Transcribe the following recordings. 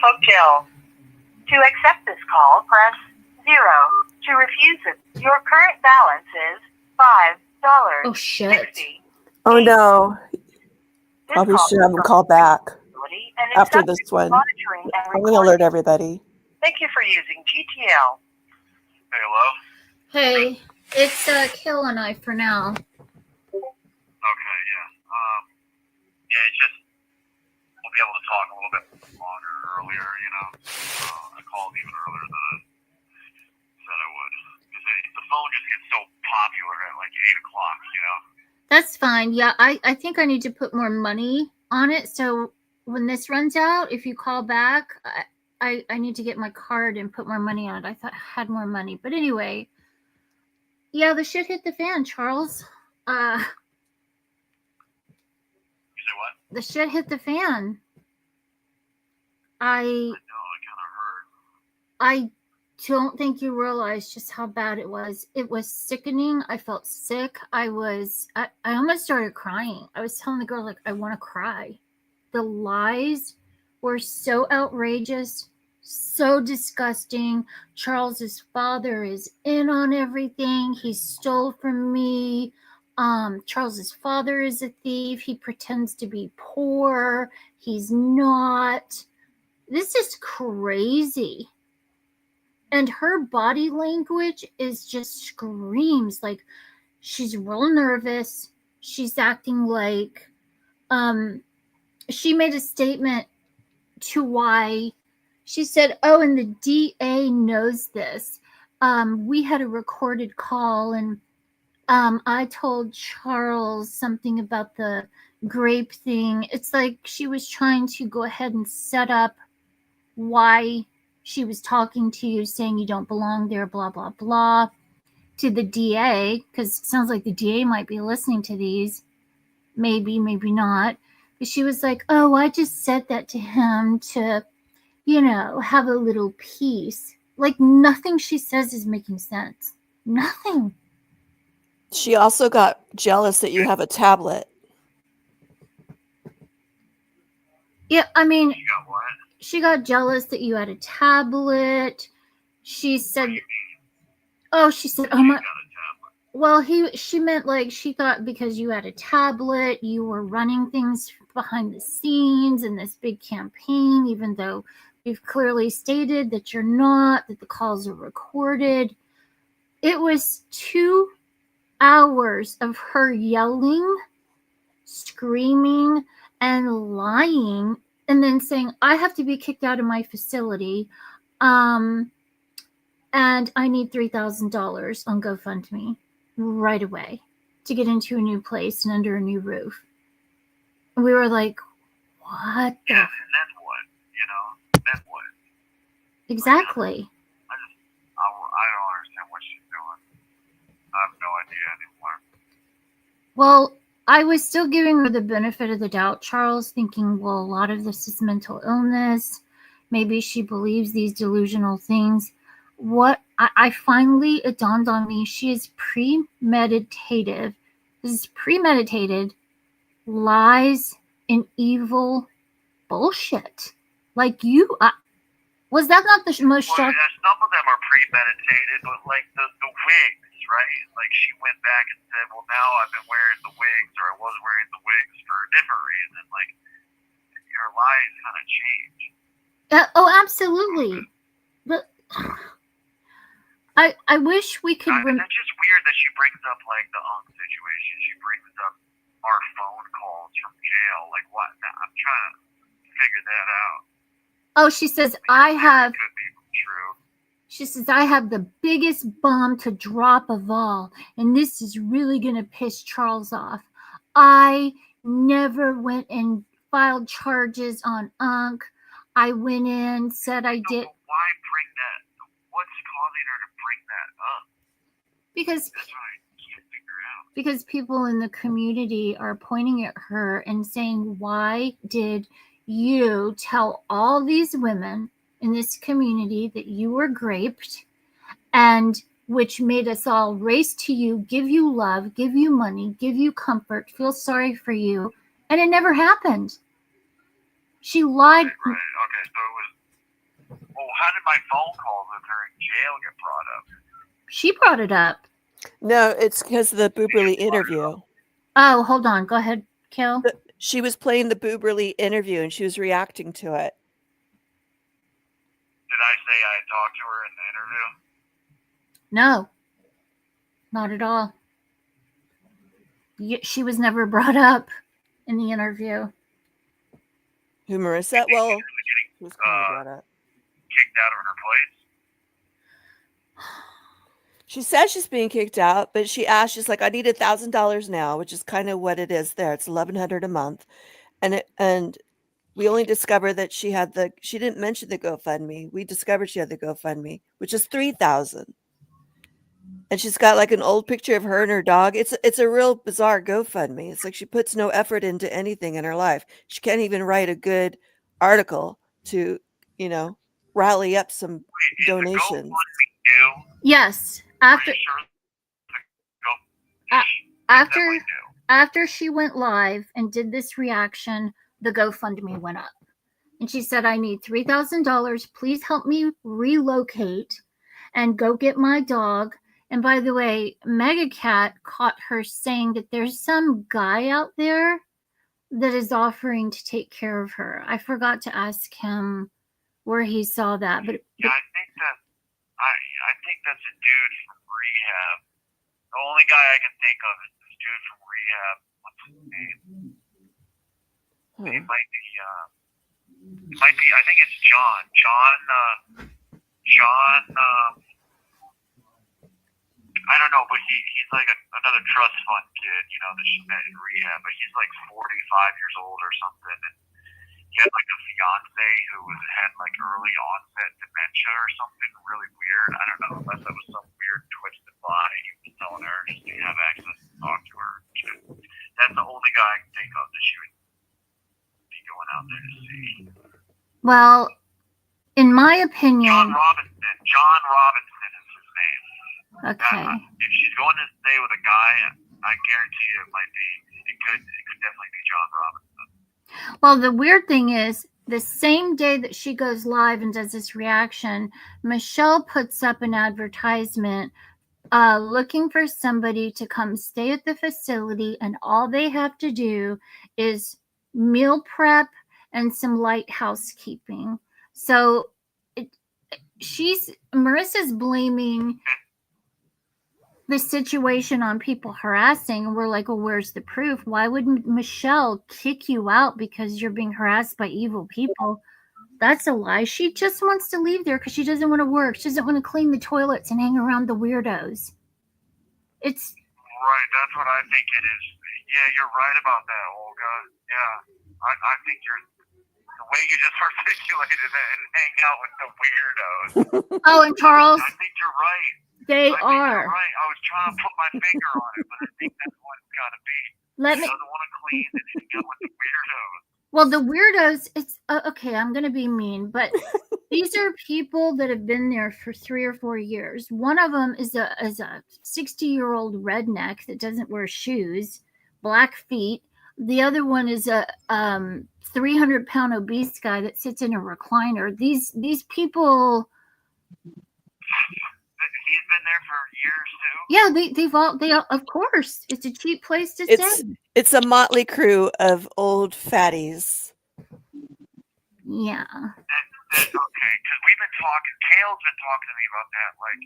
Hotel. To accept this call, press 0. To refuse it, your current balance is $5. Oh, shit. Oh, no. Probably should have him call back after this one. I'm going to alert everybody. Thank you for using GTL. Hey, hello? Hey, it's Kill and I for now. Okay, yeah. Yeah, it's just, we'll be able to talk a little bit longer earlier, you know. I called even earlier than I said I would. Because the phone just gets so popular at like 8 o'clock, you know? That's fine. Yeah, I think I need to put more money on it. So when this runs out, if you call back, I need to get my card and put more money on it. I thought I had more money. But anyway, yeah, the shit hit the fan, Charles. You say what? The shit hit the fan. I know, I kind of heard. I don't think you realize just how bad it was. It was sickening. I felt sick. I almost started crying. I was telling the girl, like, I want to cry. The lies were so outrageous, so disgusting. Charles's father is in on everything. He stole from me. Charles's father is a thief. He pretends to be poor. He's not. This is crazy. And her body language is just screams. Like, she's real nervous. She's acting like, she made a statement to why she said, oh, and the DA knows this. We had a recorded call, and I told Charles something about the grape thing. It's like she was trying to go ahead and set up why she was talking to you, saying you don't belong there, blah, blah, blah, to the DA, because it sounds like the DA might be listening to these. Maybe, maybe not. But she was like, oh, I just said that to him to, you know, have a little peace. Like, nothing she says is making sense. Nothing. She also got jealous that you have a tablet. Yeah, I mean, You got what? she got jealous that you had a tablet. She said, oh, my. Well, she meant like she thought because you had a tablet, you were running things behind the scenes in this big campaign, even though you've clearly stated that you're not, that the calls are recorded. It was 2 hours of her yelling, screaming, and lying, and then saying, I have to be kicked out of my facility, and I need $3,000 on GoFundMe right away to get into a new place and under a new roof. And we were like, what the? Yeah, and then what? You know? Then what? Exactly. I don't understand what she's doing. I have no idea anymore. Well, I was still giving her the benefit of the doubt, Charles, thinking, well, a lot of this is mental illness. Maybe she believes these delusional things. What I finally, it dawned on me, she is premeditated. This is premeditated lies and evil bullshit. Like was that not the most shocking? Yeah, some of them are premeditated, but like the wigs, right? Like she went back and said, well, now I've been wearing the wigs, or I was wearing the wigs for a different reason. Like, your lies kind of change. Oh, absolutely. But I wish we could. It's just weird that she brings up like the situation. She brings up our phone calls from jail. Like, what? I'm trying to figure that out. Oh, she says I have. Could be true. She says I have the biggest bomb to drop of all, and this is really gonna piss Charles off. I never went and filed charges on Unc. I went in, said I did. Why bring that? What's causing her to bring that up? Because That's what I can't figure out. Because people in the community are pointing at her and saying, why did you tell all these women in this community that you were raped, and which made us all race to you, give you love, give you money, give you comfort, feel sorry for you, and it never happened. She lied. Right. Okay. Okay, so it was. Well, how did my phone calls with her in jail get brought up? She brought it up. No, it's because of the Booberly interview. Oh, hold on. Go ahead, Kel. She was playing the Booberly interview and she was reacting to it. Did I say I talked to her in the interview? No, not at all. She was never brought up in the interview. Who, Marissa? Well, she was kind of brought up. Kicked out of her place? She says she's being kicked out, but she's like, I need $1,000 now, which is kind of what it is there. It's $1,100 a month. And we only discovered that she didn't mention the GoFundMe. We discovered she had the GoFundMe, which is $3,000. And she's got like an old picture of her and her dog. It's a real bizarre GoFundMe. It's like she puts no effort into anything in her life. She can't even write a good article to, rally up some donations. Yes. After she went live and did this reaction, the GoFundMe went up. And she said, I need $3,000. Please help me relocate and go get my dog. And by the way, Mega Cat caught her saying that there's some guy out there that is offering to take care of her. I forgot to ask him where he saw that. But yeah, I think that's a dude from rehab. The only guy I can think of is this dude from rehab. What's his name? It might be. I think it's John. I don't know, but he's like another trust fund kid, that she met in rehab. But he's like 45 years old or something, and he had like a fiance who had like early onset dementia or something really weird. I don't know, unless that was some weird twisted lie he was telling her just to have access to talk to her. That's the only guy I can think of that she would be going out there to see. Well, in my opinion, John Robinson is his name. Okay. If she's going to stay with a guy, I guarantee you it could definitely be John Robinson. Well, the weird thing is, the same day that she goes live and does this reaction, Michelle puts up an advertisement looking for somebody to come stay at the facility, and all they have to do is meal prep and some light housekeeping. So Marissa's blaming the situation on people harassing, and we're like, well, where's the proof? Why wouldn't Michelle kick you out because you're being harassed by evil people? That's a lie. She just wants to leave there because she doesn't want to work. She doesn't want to clean the toilets and hang around the weirdos. It's right. That's what I think it is. Yeah, you're right about that, Olga. Yeah, I think the way you just articulated it and hang out with the weirdos. Oh, and Charles, I think you're right. They I think are. You're right. I was trying to put my finger on it, but I think that's what it's got to be. She doesn't want to clean and hang out with the weirdos. Well, the weirdos, it's okay. I'm going to be mean, but these are people that have been there for 3 or 4 years. One of them is a 60-year-old redneck that doesn't wear shoes, black feet. The other one is a 300-pound obese guy that sits in a recliner. These people. He's been there for years too. Yeah, they all, of course. It's a cheap place to stay. It's a motley crew of old fatties. Yeah. Okay, because we've been talking. Kale's been talking to me about that. Like,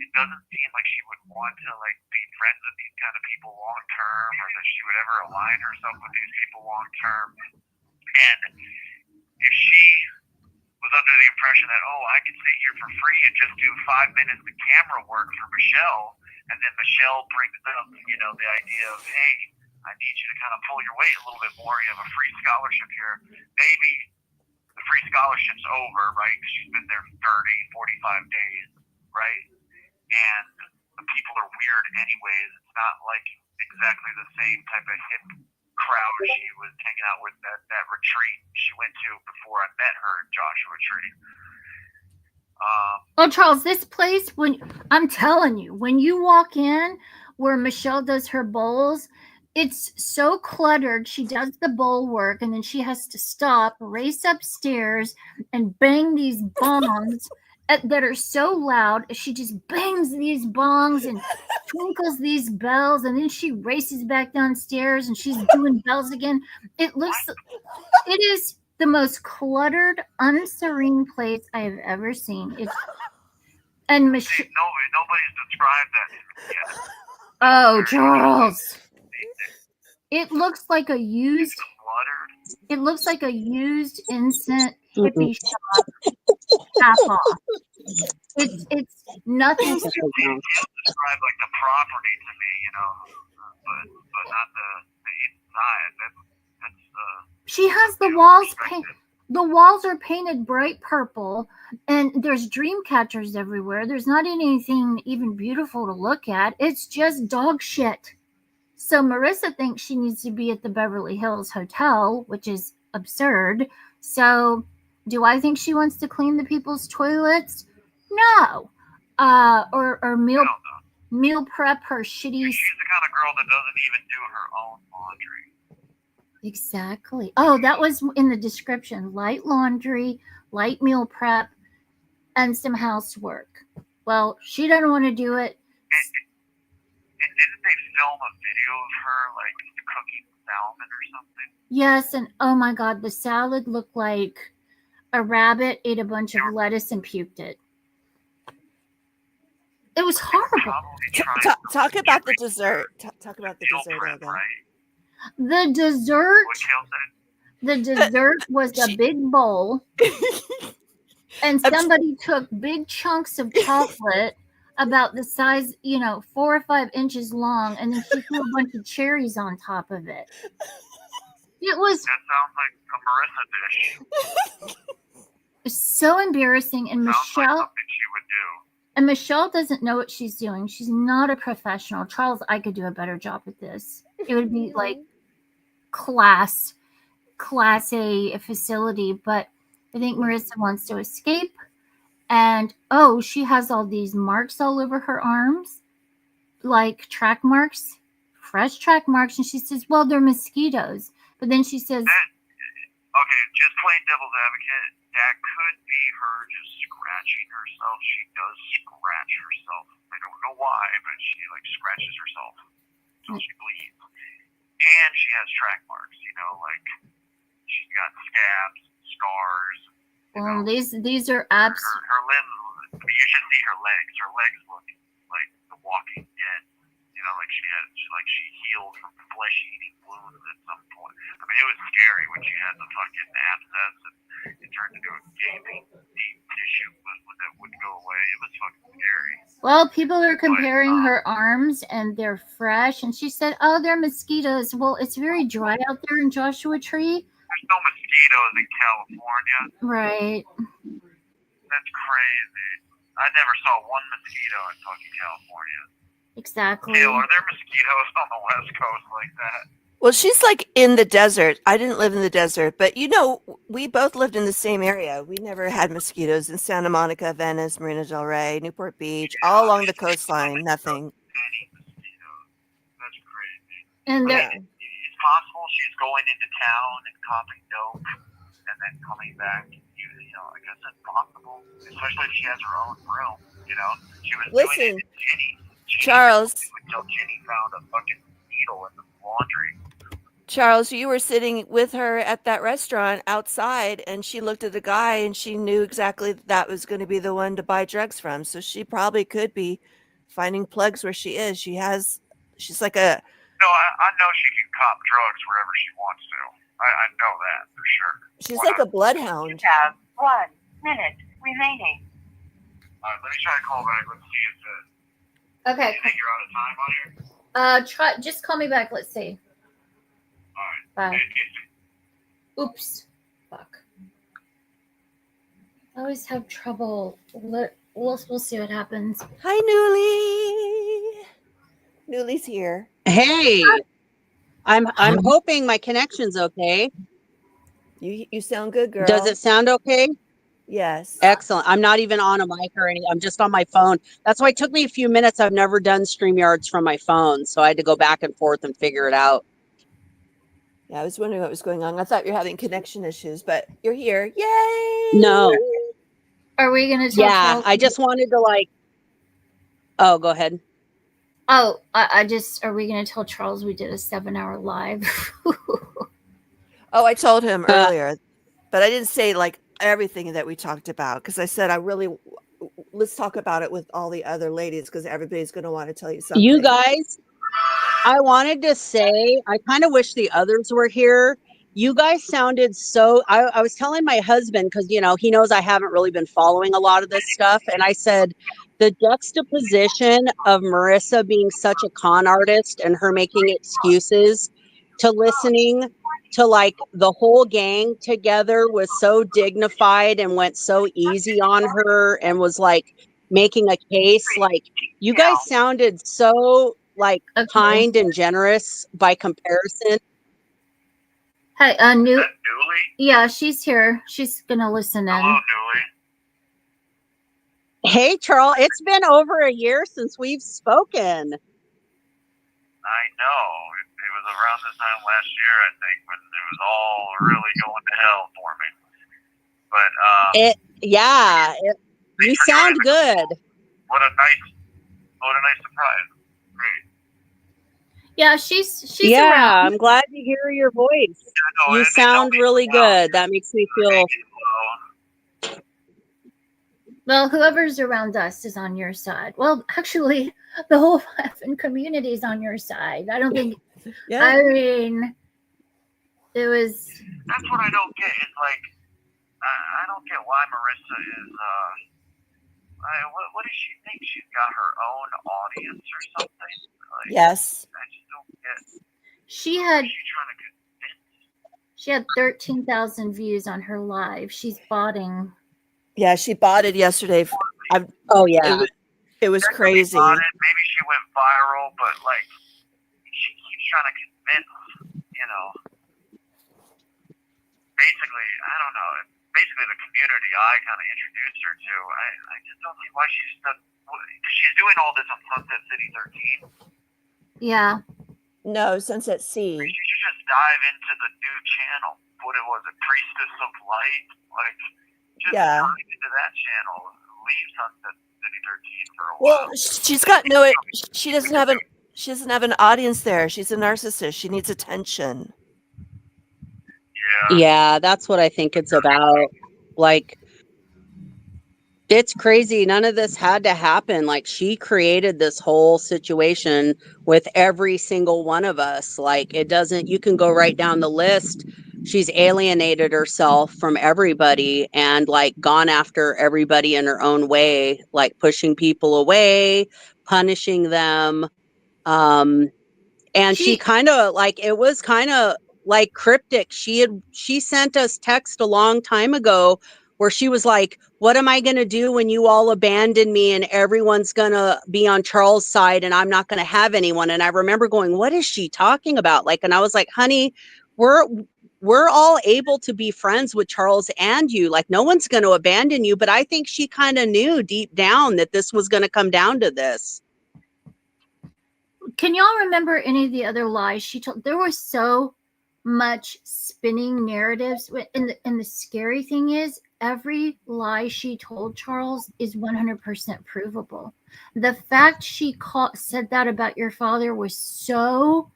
it doesn't seem like she would want to be friends with these kind of people long term, or that she would ever align herself with these people long term. And if she was under the impression that, I can sit here for free and just do 5 minutes of camera work for Michelle, and then Michelle brings up, the idea of, hey, I need you to kind of pull your weight a little bit more. You have a free scholarship here. Maybe the free scholarship's over, right? Because she's been there 30, 45 days, right? And the people are weird anyways. It's not like exactly the same type of hip crowd she was hanging out with at that retreat she went to before I met her in Joshua Tree. Charles, this place, when I'm telling you, when you walk in where Michelle does her bowls, It's so cluttered. She does the bowl work and then she has to stop, race upstairs, and bang these bongs that are so loud. She just bangs these bongs and twinkles these bells, and then she races back downstairs and she's doing bells again. It is the most cluttered, unserene place I have ever seen. And See, nobody's described that to me yet. oh, Charles. It looks like a used. It's cluttered. It looks like a used instant hippie shop half off. It's nothing. You describe like the property to me, you know, but not the inside. That's She has the walls painted. The walls are painted bright purple, and there's dream catchers everywhere. There's not anything even beautiful to look at. It's just dog shit. So Marissa thinks she needs to be at the Beverly Hills Hotel, which is absurd. So do I think she wants to clean the people's toilets? No. Or meal prep her shitty. She's the kind of girl that doesn't even do her own laundry. Exactly. Oh, that was in the description. Light laundry, light meal prep, and some housework. Well, she doesn't want to do it. And didn't they film a video of her like cooking salmon or something? Yes, and oh my God, the salad looked like a rabbit ate a bunch of lettuce and puked it. It was horrible. Talk about the dessert. Talk about the dessert. Prep, right? The dessert. What Kale said? The dessert was a big bowl, and somebody took big chunks of chocolate about the size, 4 or 5 inches long, and then she threw a bunch of cherries on top of it. It was. That sounds like a Marissa dish. So embarrassing, and Sounds like Michelle. something she would do. And Michelle doesn't know what she's doing. She's not a professional. Charles, I could do a better job at this. It would be like class A facility, but I think Marissa wants to escape. And she has all these marks all over her arms, like track marks, fresh track marks. And she says, well, they're mosquitoes. But then she says, okay, just plain devil's advocate, that could be her just scratching herself. She does scratch herself. I don't know why, but she scratches herself until she bleeds. And she has track marks, like she's got scabs, scars. well, these are Her limbs, you should see her legs. Her legs look like The Walking Dead. She healed from flesh-eating wounds at some point. I mean, it was scary when she had the fucking abscess and it turned into a gaping deep tissue that wouldn't go away. It was fucking scary. Well, people are comparing her arms and they're fresh. And she said, they're mosquitoes. Well, it's very dry out there in Joshua Tree. There's no mosquitoes in California. Right. That's crazy. I never saw one mosquito in fucking California. Exactly. Are there mosquitoes on the West Coast like that? Well, she's in the desert. I didn't live in the desert, but we both lived in the same area. We never had mosquitoes in Santa Monica, Venice, Marina del Rey, Newport Beach, all along the coastline. Nothing. Any mosquitoes. That's crazy. And It's possible she's going into town and copping dope and then coming back. I guess that's possible, especially if she has her own room. She was doing it to Ginny. Charles. Until Ginny found a fucking needle in the laundry. Charles, you were sitting with her at that restaurant outside, and she looked at the guy, and she knew exactly that was going to be the one to buy drugs from. So she probably could be finding plugs where she is. She's like a. No, I know she can cop drugs wherever she wants to. I know that for sure. She's like a bloodhound. You have 1 minute remaining. All right, let me try to call back. Let's see if okay. you think you're out of time on here. Just call me back. Let's see. All right. Bye. Oops. Fuck. I always have trouble. We'll see what happens. Hi, Newly. Newly's here. Hey, I'm hoping my connection's okay. You sound good, girl. Does it sound okay? Yes. Excellent. I'm not even on a mic or anything. I'm just on my phone. That's why it took me a few minutes. I've never done StreamYards from my phone, so I had to go back and forth and figure it out. Yeah, I was wondering what was going on. I thought you were having connection issues, but you're here. Yay! No. Are we going to tell Yeah, Charles? I just wanted to oh, go ahead. Oh, I just, are we going to tell Charles we did a 7-hour live? Oh, I told him earlier, but I didn't say like everything that we talked about because I said let's talk about it with all the other ladies because everybody's going to want to tell you something. You guys, I wanted to say, I kind of wish the others were here. You guys sounded so, I was telling my husband, because, he knows I haven't really been following a lot of this stuff. And I said, the juxtaposition of Marissa being such a con artist and her making excuses to listening to like the whole gang together was so dignified and went so easy on her and was like making a case. Like, you guys sounded so like Okay. kind and generous by comparison. Hey, Is that Newly? yeah, she's here. She's going to listen in. Hello, Newly. Hey, Charles, it's been over a year since we've spoken. I know. It was around this time last year, I think, when it was all really going to hell for me. But You sound good. What a nice surprise. Great. Yeah, she's Yeah, around. I'm glad to hear your voice. Yeah, no, You sound really good. That makes me feel. Well, whoever's around us is on your side. Well, actually, the whole effing community is on your side. I don't think. Yeah. I mean, it was. That's what I don't get. It's like I don't get why Marissa is. What does she think? She's got her own audience or something? Like, Yes. I just don't get. She had. She's trying to convince. She had 13,000 views on her live. She's botting. Yeah, she bought it yesterday. Oh yeah. It was crazy. Maybe she went viral, but like she keeps trying to convince, basically, I don't know. Basically, the community I kind of introduced her to. I just don't see why she's doing all this on Sunset City 13. Yeah. No, Sunset Sea. She should just dive into the new channel. What it was, a Priestess of Light, like. Just Yeah. dive into that channel. Leave Sunset City 13 for a while. Well, she's got she doesn't have an audience there. She's a narcissist. She needs attention. Yeah. Yeah, that's what I think it's about. Like, it's crazy. None of this had to happen. Like, she created this whole situation with every single one of us. Like, you can go right down the list. She's alienated herself from everybody and like gone after everybody in her own way, like pushing people away, punishing them. And she kind of like, it was kind of like cryptic. She sent us text a long time ago where she was like, what am I going to do when you all abandon me and everyone's going to be on Charles' side and I'm not going to have anyone? And I remember going, what is she talking about? Like, and I was like, honey, we're all able to be friends with Charles and you. Like, no one's going to abandon you. But I think she kind of knew deep down that this was going to come down to this. Can y'all remember any of the other lies she told? There was so much spinning narratives. And the scary thing is, every lie she told Charles is 100% provable. The fact she said that about your father was so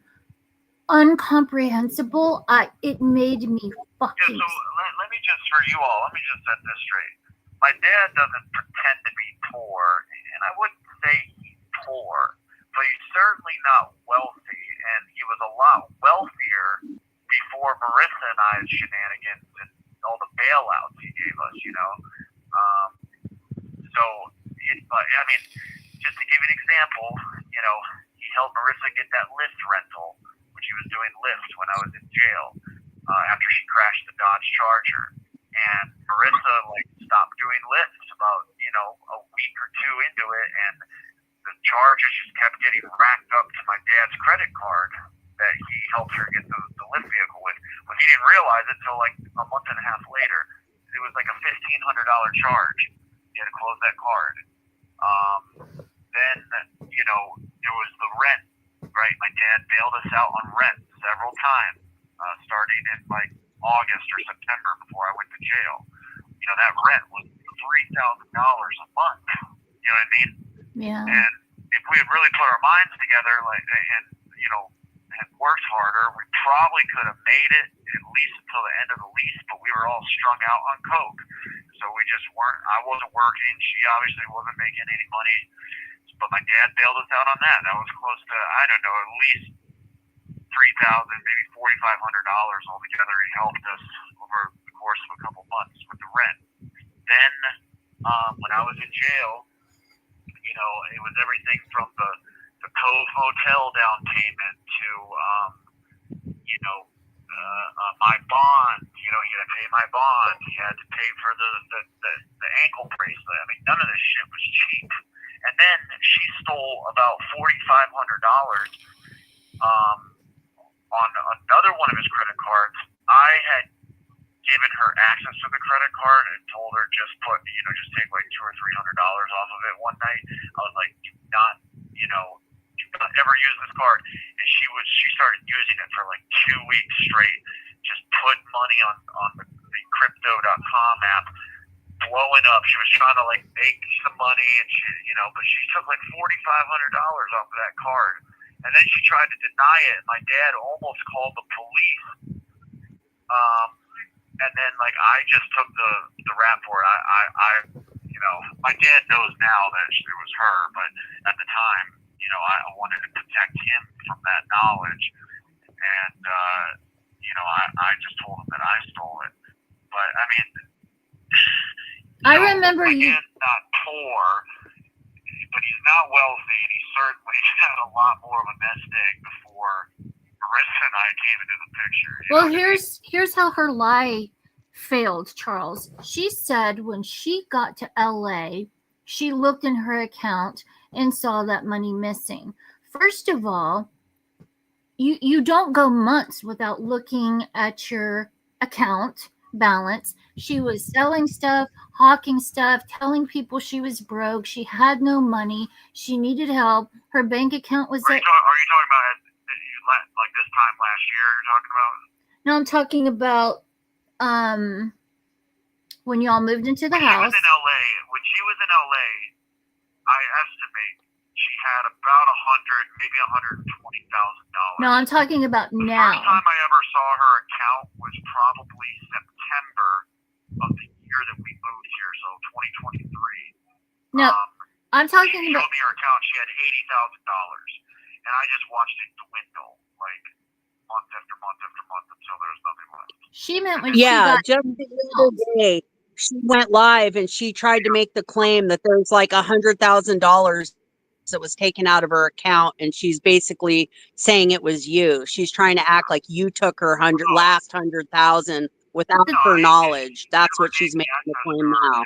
incomprehensible. It made me fucking. Yeah, so let me just, for you all, let me just set this straight. My dad doesn't pretend to be poor, and I wouldn't say he's poor, but he's certainly not wealthy, and he was a lot wealthier before Marissa and I's shenanigans and all the bailouts he gave us, So, just to give you an example, he helped Marissa get that Lyft rental when she was doing Lyft when I was in jail after she crashed the Dodge Charger. And Marissa stopped doing Lyft about a week or two into it, and the charges just kept getting racked up to my dad's credit card that he helped her get the Lyft vehicle with. But he didn't realize it until a month and a half later. It was like a $1,500 charge. You had to close that card. Then, there was the rent, right? My dad bailed us out on rent several times, starting in like August or September before I went to jail. That rent was $3,000 a month. You know what I mean? Yeah. And if we had really put our minds together, had worked harder, we probably could have made it at least until the end of the lease. But we were all strung out on coke, so we just weren't. I wasn't working. She obviously wasn't making any money. But my dad bailed us out on that. That was close to, I don't know, at least $3,000, maybe $4,500 altogether. He helped us over the course of a couple months with the rent. Then, when I was in jail, it was everything from the Cove Hotel down payment to, my bond. He had to pay my bond. He had to pay for the ankle bracelet. I mean, none of this shit was cheap. And then she stole about $4,500 on another one of his credit cards. I had given her access to the credit card and told her just take like $200 or $300 off of it one night. I was like, do not ever use this card. And she started using it for like 2 weeks straight, just put money on the crypto.com app, blowing up. She was trying to like make some money, and but she took like $4,500 off of that card, and then she tried to deny it. My dad almost called the police, and then like I just took the rap for it. My dad knows now that it was her, but at the time, I wanted to protect him from that knowledge, and I just told him that I stole it. But I mean, I remember my you. dad's not poor, but he's not wealthy, and he certainly had a lot more of a nest egg before Marissa and I came into the picture. Well, here's how her lie failed, Charles. She said when she got to LA, she looked in her account and saw that money missing. First of all, you don't go months without looking at your account balance. She was selling stuff, hawking stuff, telling people she was broke. She had no money. She needed help. Her bank account was Are you talking about like this time last year? You're talking about? No, I'm talking about when y'all moved into the house. When she was in LA, I estimate she had about maybe $120,000. No, I'm talking about The now. first time I ever saw her account was probably September of the year that we moved here, so 2023. No, I'm talking She about. showed me her account. She had $80,000, and I just watched it dwindle, like month after month after month until there was nothing left. She meant when Yeah, she got. just the other day, she went live and she tried to make the claim that there's like $100,000 that was taken out of her account, and she's basically saying it was you. She's trying to act like you took her last 100,000 without her knowledge. That's what she's making the claim now.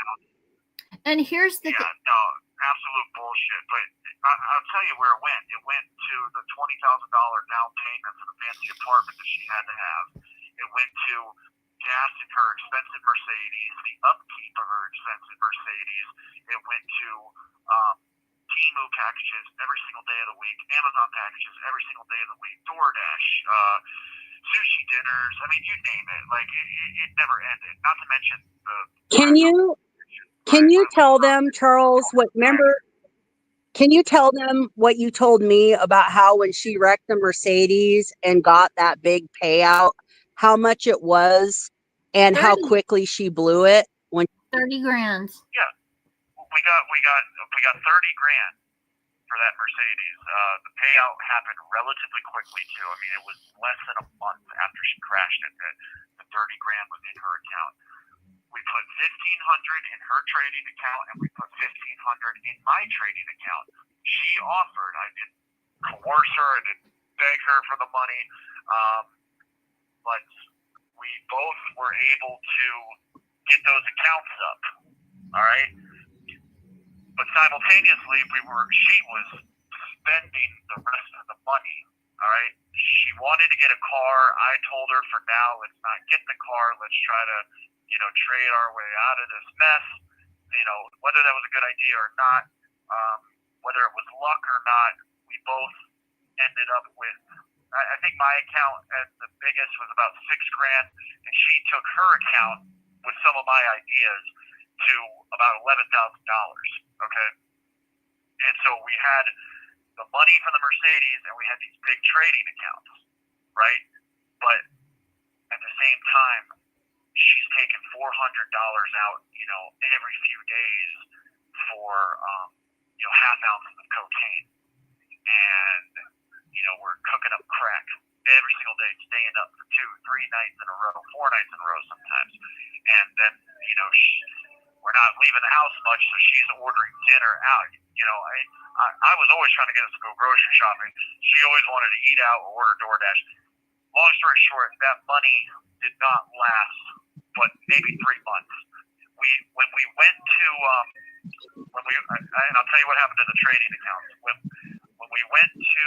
And here's the. Absolute bullshit. But I'll tell you where it went. It went to the $20,000 down payment for the fancy apartment that she had to have. It went to gas in her expensive Mercedes, the upkeep of her expensive Mercedes. It went to Temu packages every single day of the week, Amazon packages every single day of the week, DoorDash, sushi dinners. I mean, you name it. Like it never ended. Not to mention the. Can you tell them, Charles, can you tell them what you told me about how when she wrecked the Mercedes and got that big payout, how much it was and how quickly she blew it? When $30,000. Yeah, we got $30,000 for that Mercedes. The payout happened relatively quickly too. I mean, it was less than a month after she crashed it that the $30,000 was in her account. We put $1,500 in her trading account, and we put $1,500 in my trading account. She offered. I didn't coerce her. I didn't beg her for the money. But we both were able to get those accounts up. All right. But simultaneously, she was spending the rest of the money. All right. She wanted to get a car. I told her for now, let's not get the car. Let's try to trade our way out of this mess. Whether that was a good idea or not, whether it was luck or not, we both ended up with, I think my account at the biggest was about $6,000, and she took her account with some of my ideas to about $11,000. Okay. And so we had the money from the Mercedes and we had these big trading accounts, right? But at the same time, she's taking $400 out, every few days for, half ounces of cocaine. And, we're cooking up crack every single day, staying up for 2-3 nights in a row, 4 nights in a row sometimes. And then, we're not leaving the house much, so she's ordering dinner out. I was always trying to get us to go grocery shopping. She always wanted to eat out or order DoorDash. Long story short, that money did not last, but maybe 3 months. When we went to and I'll tell you what happened to the trading accounts. When we went to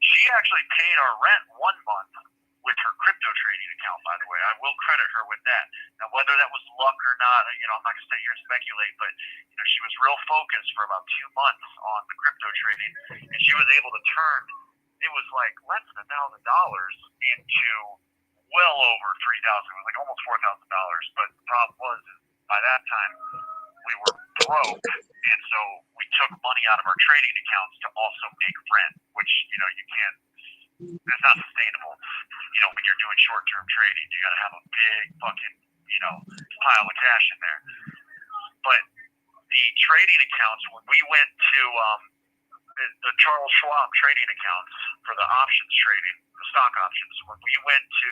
she actually paid our rent 1 month with her crypto trading account, by the way. I will credit her with that. Now, whether that was luck or not, I'm not going to sit here and speculate, but, she was real focused for about 2 months on the crypto trading, and she was able to turn, it was like less than $1,000 into well over $3,000. It was like almost $4,000. But the problem was, by that time, we were broke, and so we took money out of our trading accounts to also make rent, which, you can't, it's not sustainable. When you're doing short-term trading, you got to have a big fucking, pile of cash in there. But the trading accounts, when we went to the Charles Schwab trading accounts for the options trading, the stock options, when we went to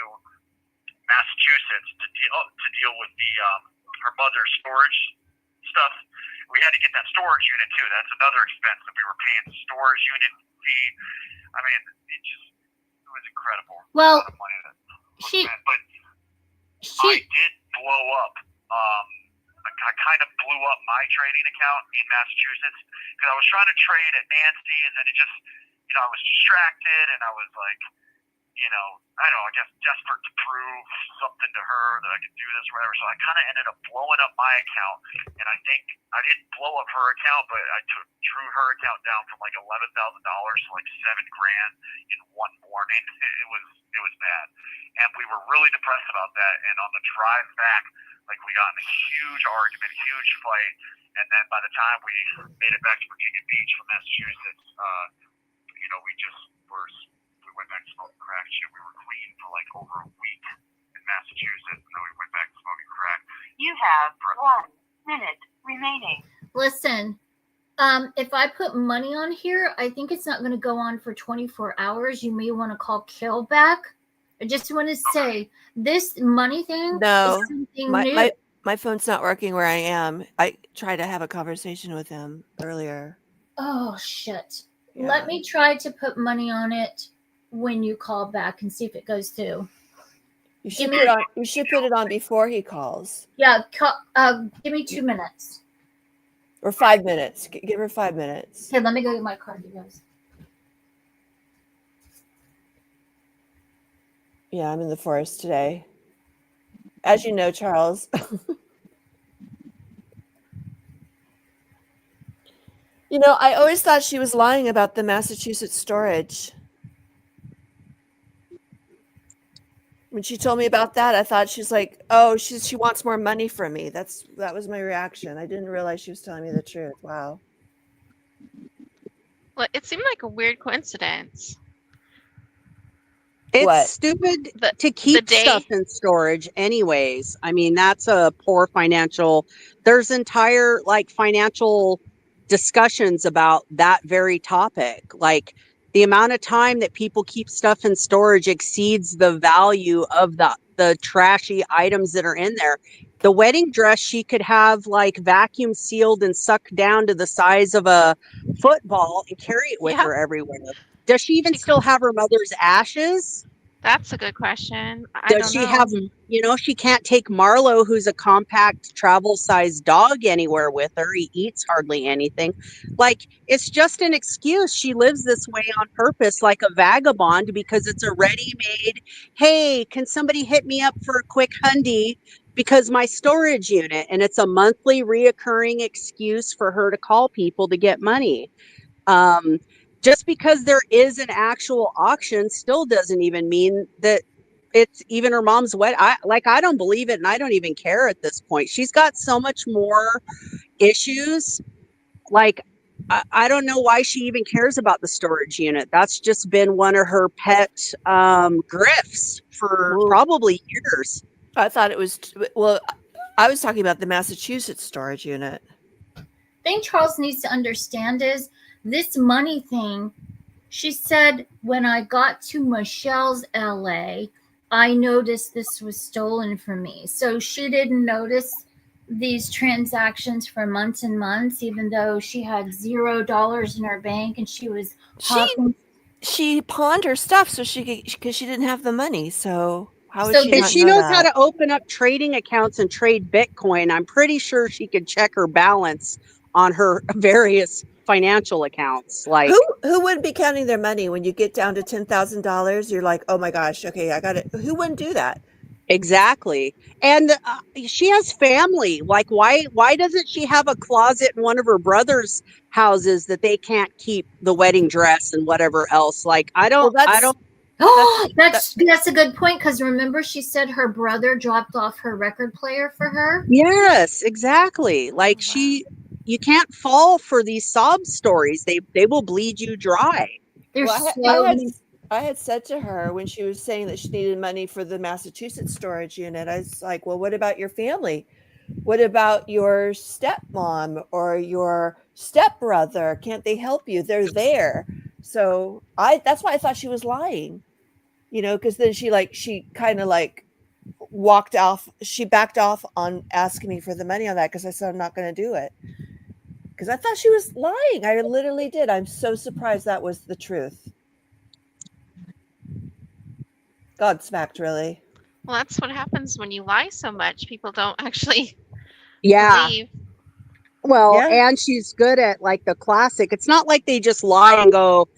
Massachusetts to deal with the her mother's storage stuff, we had to get that storage unit too. That's another expense that we were paying, the storage unit fee. I mean, it was incredible. Well, the money that she I did blow up. I kind of blew up my trading account in Massachusetts because I was trying to trade at Nancy's, and it just, I was distracted, and I was like, I don't know, I guess desperate to prove something to her that I could do this or whatever. So I kind of ended up blowing up my account, and I think I didn't blow up her account, but I drew her account down from like $11,000 to like $7,000 in one morning. It was bad, and we were really depressed about that. And on the drive back, like we got in a huge argument, huge fight, and then by the time we made it back to Virginia Beach from Massachusetts, we went back to smoking crack. Shit, we were clean for like over a week in Massachusetts, and then we went back to smoking crack. You have 1 minute remaining. Listen, if I put money on here, I think it's not going to go on for 24 hours. You may want to call Kill back. I just want to say this money thing No, is something new. my phone's not working where I am. I tried to have a conversation with him earlier. Oh, shit. Yeah. Let me try to put money on it when you call back and see if it goes through. You should put it on before he calls. Yeah, give me 2 minutes. Or 5 minutes. Give her 5 minutes. Okay, let me go get my card, you guys. Yeah, I'm in the forest today. As you know, Charles. I always thought she was lying about the Massachusetts storage. When she told me about that, I thought she's like, oh, she wants more money from me. That was my reaction. I didn't realize she was telling me the truth. Wow. Well, it seemed like a weird coincidence. It's What? stupid to keep stuff in storage anyways. I mean, that's a poor financial. There's entire financial discussions about that very topic. Like the amount of time that people keep stuff in storage exceeds the value of the trashy items that are in there. The wedding dress she could have vacuum sealed and sucked down to the size of a football and carry it with her everywhere. Does she even still have her mother's ashes? That's a good question. I Does don't she know. have, she can't take Marlowe, who's a compact travel sized dog, anywhere with her. He eats hardly anything. Like, it's just an excuse. She lives this way on purpose, like a vagabond, because it's a ready made, hey, can somebody hit me up for a quick hundy? Because my storage unit, and it's a monthly reoccurring excuse for her to call people to get money. Um, just because there is an actual auction still doesn't even mean that it's even her mom's wed. I don't believe it, and I don't even care at this point. She's got so much more issues. Like, I don't know why she even cares about the storage unit. That's just been one of her pet grifts for Well, probably years. I thought it was well. I was talking about the Massachusetts storage unit. Thing Charles needs to understand is this money thing. She said, when I got to Michelle's LA, I noticed this was stolen from me. So she didn't notice these transactions for months and months, even though she had $0 in her bank and she was hopping. She pawned her stuff so she could, because she didn't have the money. So how would So she did If not she know knows how that? to open up trading accounts and trade Bitcoin, I'm pretty sure she could check her balance on her various financial accounts. Like, Who wouldn't be counting their money when you get down to $10,000? You're like, oh my gosh, okay, I got it. Who wouldn't do that? exactly. And she has family. Like, why doesn't she have a closet in one of her brother's houses that they can't keep the wedding dress and whatever else? Like, I Well, don't. Oh, that's that's a good point, because remember she said her brother dropped off her record player for her. Yes, exactly. Like, Wow. you can't fall for these sob stories. They will bleed you dry. There's well. so many. I had said to her when she was saying that she needed money for the Massachusetts storage unit. I was like, well, what about your family? What about your stepmom or your stepbrother? Can't they help you? They're there. So that's why I thought she was lying. Because then she kind of like walked off. She backed off on asking me for the money on that because I said I'm not going to do it. Because I thought she was lying. I literally did. I'm so surprised that was the truth. God's fact, really. Well, that's what happens when you lie so much. People don't actually Yeah. believe. Well, Yeah. and she's good at like the classic. It's not like they just lie and go,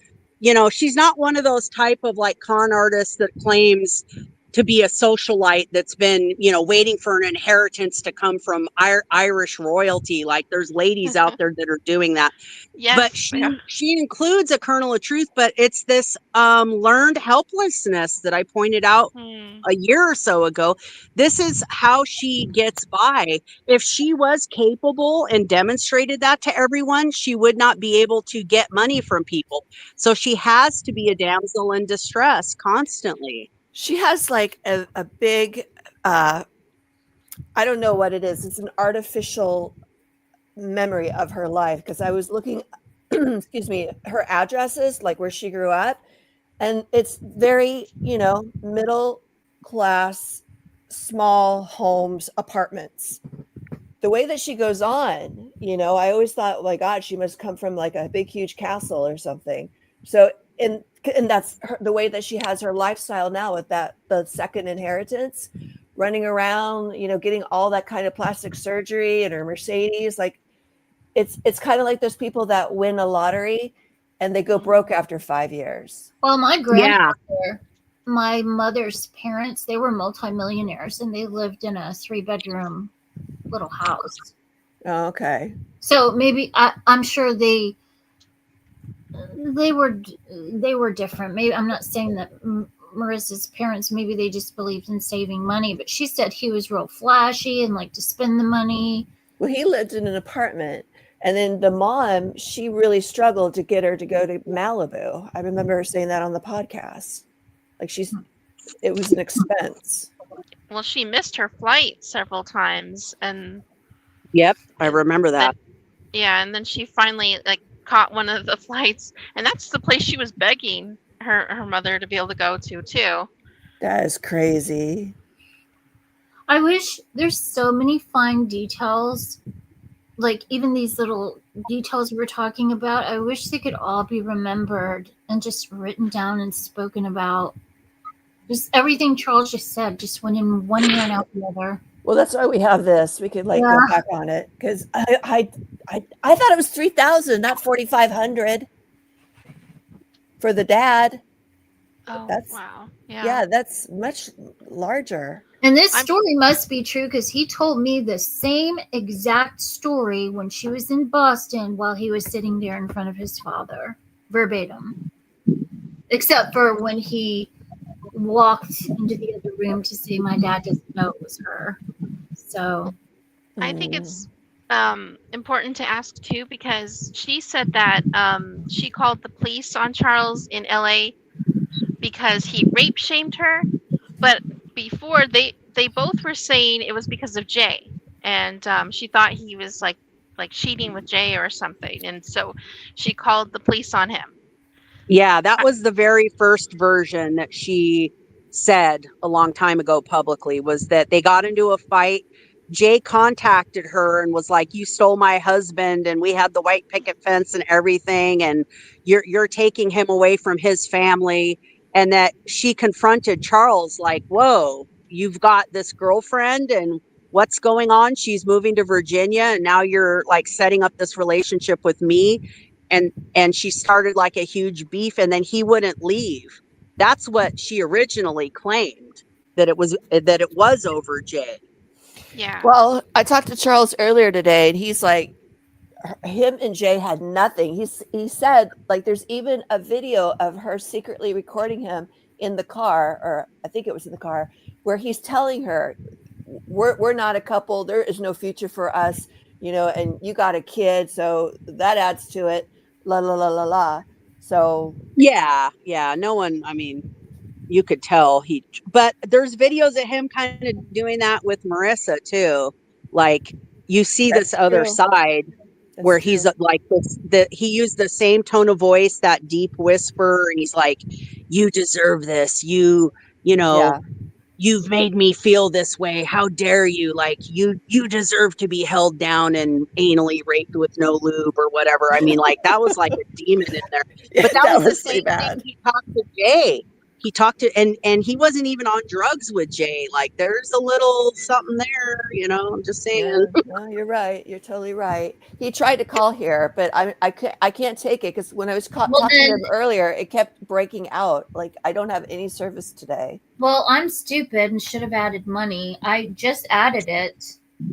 she's not one of those type of like con artists that claims to be a socialite that's been, waiting for an inheritance to come from Irish royalty. Like, there's ladies out there that are doing that. But Yes. Yeah. she includes a kernel of truth, but it's this learned helplessness that I pointed out Hmm. a year or so ago. This is how she gets by. If she was capable and demonstrated that to everyone, she would not be able to get money from people. So she has to be a damsel in distress constantly. She has like a big, I don't know what it is. It's an artificial memory of her life because I was looking, excuse me, her addresses, like where she grew up, and it's very, middle class, small homes, apartments. The way that she goes on, I always thought, oh my God, she must come from like a big, huge castle or something. So, and that's the way that she has her lifestyle now with the second inheritance, running around, getting all that kind of plastic surgery and her Mercedes. Like, it's kind of like those people that win a lottery and they go broke after 5 years. Well, my Yeah. grandfather, my mother's parents, they were multimillionaires and they lived in a 3-bedroom little house. Oh, okay. So maybe I'm sure they were different. Maybe I'm not saying that Marissa's parents, maybe they just believed in saving money, but she said he was real flashy and liked to spend the money. Well, he lived in an apartment, and then the mom, she really struggled to get her to go to Malibu. I remember her saying that on the podcast. Like it was an expense. Well, she missed her flight several times, and Yep. I remember that. yeah, and then she finally like caught one of the flights, and that's the place she was begging her mother to be able to go to too. That is crazy. I wish there's so many fine details, like even these little details we're talking about. I wish they could all be remembered and just written down and spoken about. Just everything Charles just said just went in one ear and out the other. Well, that's why we have this. We could like go Yeah. back on it because I thought it was 3,000, not 4,500 for the dad. Oh, That's wow. yeah, that's much larger. And this I'm- story must be true because he told me the same exact story when she was in Boston while he was sitting there in front of his father, verbatim. Except for when he walked into the other room to say, "My dad doesn't know it was her." So, I think it's important to ask too, because she said that she called the police on Charles in LA because he rape shamed her, but before they both were saying it was because of Jay, and she thought he was like cheating with Jay or something, and so she called the police on him. Yeah, that was the very first version that she said a long time ago publicly, was that they got into a fight. Jay contacted her and was like, "You stole my husband, and we had the white picket fence and everything, and you're taking him away from his family." And that she confronted Charles like, "Whoa, you've got this girlfriend, and what's going on? She's moving to Virginia, and now you're like setting up this relationship with me." And she started like a huge beef, and then he wouldn't leave. That's what she originally claimed, that it was over Jay. Yeah. Well, I talked to Charles earlier today, and he's like, him and Jay had nothing. He said like there's even a video of her secretly recording him in the car, or I think it was in the car, where he's telling her, "We're not a couple. There is no future for us, and you got a kid, so that adds to it." La la la la la. So Yeah, no one, I mean, you could tell but there's videos of him kind of doing that with Marissa too. Like, you see that's this other true. side That's where true. he's like he used the same tone of voice, that deep whisper, and he's like, "You deserve this. You know, Yeah. you've made me feel this way. How dare you? Like, you deserve to be held down and anally raped with no lube," or whatever. I mean, like, that was like a demon in there. But that was the pretty same thing he talked to Jay. He talked to, and he wasn't even on drugs with Jay. Like, there's a little something there, I'm just saying. Yeah, no, you're right. You're totally right. He tried to call here, but I can't take it because when I was Well, talking to then- him earlier, it kept breaking out. Like I don't have any service today. well, I'm stupid and should have added money. I just added it.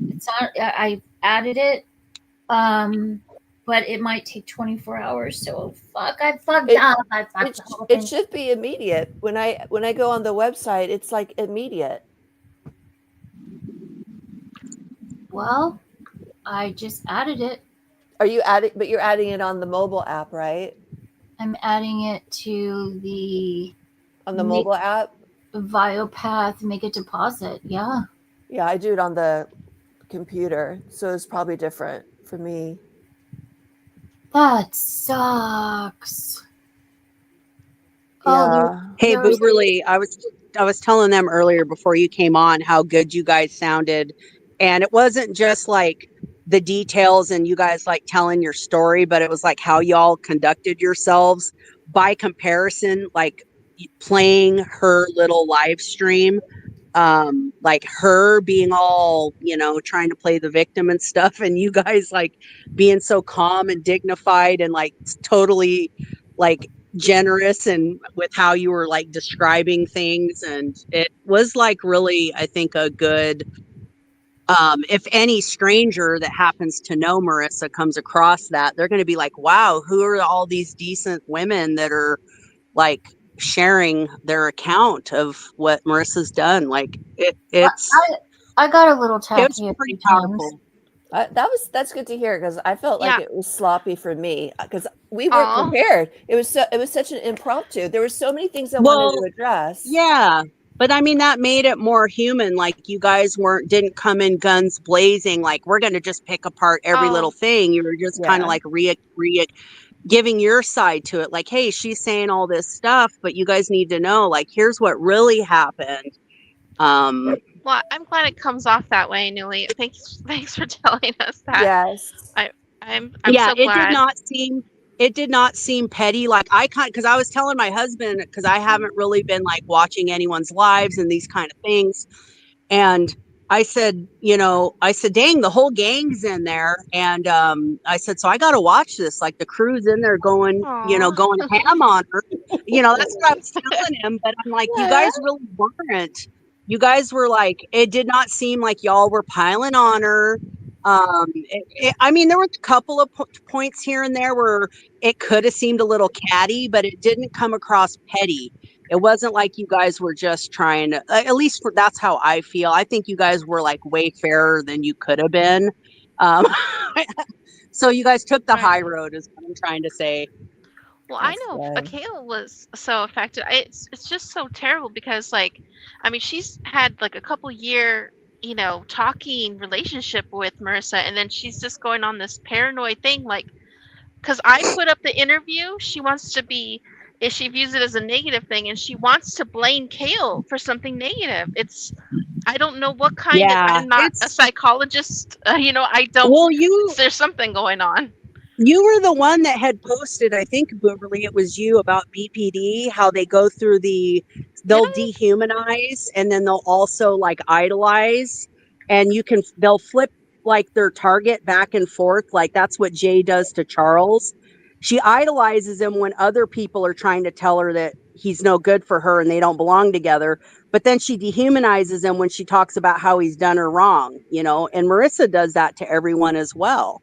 It's not. I added it, but it might take 24 hours. So I fucked It- up. I fucked the whole thing. It should be immediate. When I go on the website, it's like immediate. Well, I just added it. Are you adding? But you're adding it on the mobile app, right? I'm adding it to the On the mobile app. Viopath Make a Deposit. Yeah. Yeah, I do it on the computer, so it's probably different for me. That sucks. Yeah. Hey, There was- Booberly, I was telling them earlier before you came on how good you guys sounded. And it wasn't just like the details and you guys like telling your story, but it was like how y'all conducted yourselves by comparison, like playing her little live stream, like her being all, trying to play the victim and stuff, and you guys like being so calm and dignified and like totally like generous and with how you were like describing things. And it was like really, I think, a good, if any stranger that happens to know Marissa comes across that, they're going to be like, wow, who are all these decent women that are like sharing their account of what Marissa's done? Like, I got a little tacky. it's pretty powerful. That's good to hear because I felt like Yeah. it was sloppy for me because we weren't Aw. prepared. It was such an impromptu. There were so many things I wanted to address. Yeah. But I mean, that made it more human. Like, you guys didn't come in guns blazing, like, we're going to just pick apart every Oh. little thing. You were just kind of like giving your side to it. Like, hey, she's saying all this stuff, but you guys need to know, like, here's what really happened. Well, I'm glad it comes off that way, Newly. Thanks for telling us that. Yes. I'm yeah, so glad. it did not seem it did not seem petty. Like because I was telling my husband, because I haven't really been like watching anyone's lives and these kind of things. And I said, dang, the whole gang's in there. And I said, so I got to watch this. Like the crew's in there going, Aw. going ham on her. That's what I was telling him. But I'm like, you guys really weren't. You guys were like, it did not seem like y'all were piling on her. I mean, there were a couple of points here and there where it could have seemed a little catty, but it didn't come across petty. It wasn't like you guys were just trying to, at least that's how I feel. I think you guys were like way fairer than you could have been. So you guys took the high road is what I'm trying to say. Well, That's I know good. Akela was so affected. It's just so terrible because, like, I mean, she's had like a couple year, talking relationship with Marissa, and then she's just going on this paranoid thing, like, because I put up the interview, she views it as a negative thing, and she wants to blame Kale for something negative. I don't know what kind of, I'm not a psychologist, I don't, Well, there's something going on. You were the one that had posted, I think, Booberly, it was you, about BPD, how they go through they'll dehumanize and then they'll also like idolize, and they'll flip like their target back and forth. Like that's what Jay does to Charles. She idolizes him when other people are trying to tell her that he's no good for her and they don't belong together. But then she dehumanizes him when she talks about how he's done her wrong, and Marissa does that to everyone as well.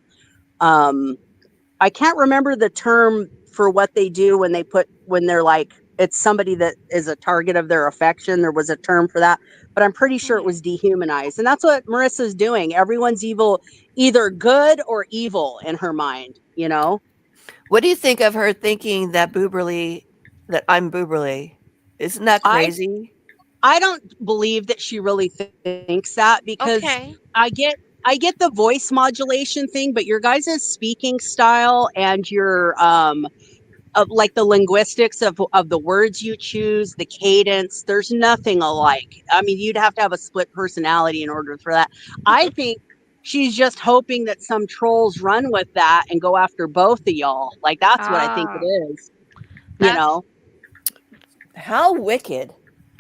I can't remember the term for what they do when they're like, it's somebody that is a target of their affection. There was a term for that, but I'm pretty sure it was dehumanized. And that's what Marissa's doing. Everyone's either good or evil in her mind, What do you think of her thinking that I'm Booberly? Isn't that crazy? I don't believe that she really thinks that, because I get the voice modulation thing, but your guys' speaking style and your of like the linguistics of the words you choose, the cadence, there's nothing alike. I mean, you'd have to have a split personality in order for that. I think she's just hoping that some trolls run with that and go after both of y'all. Like that's what I think it is. How wicked.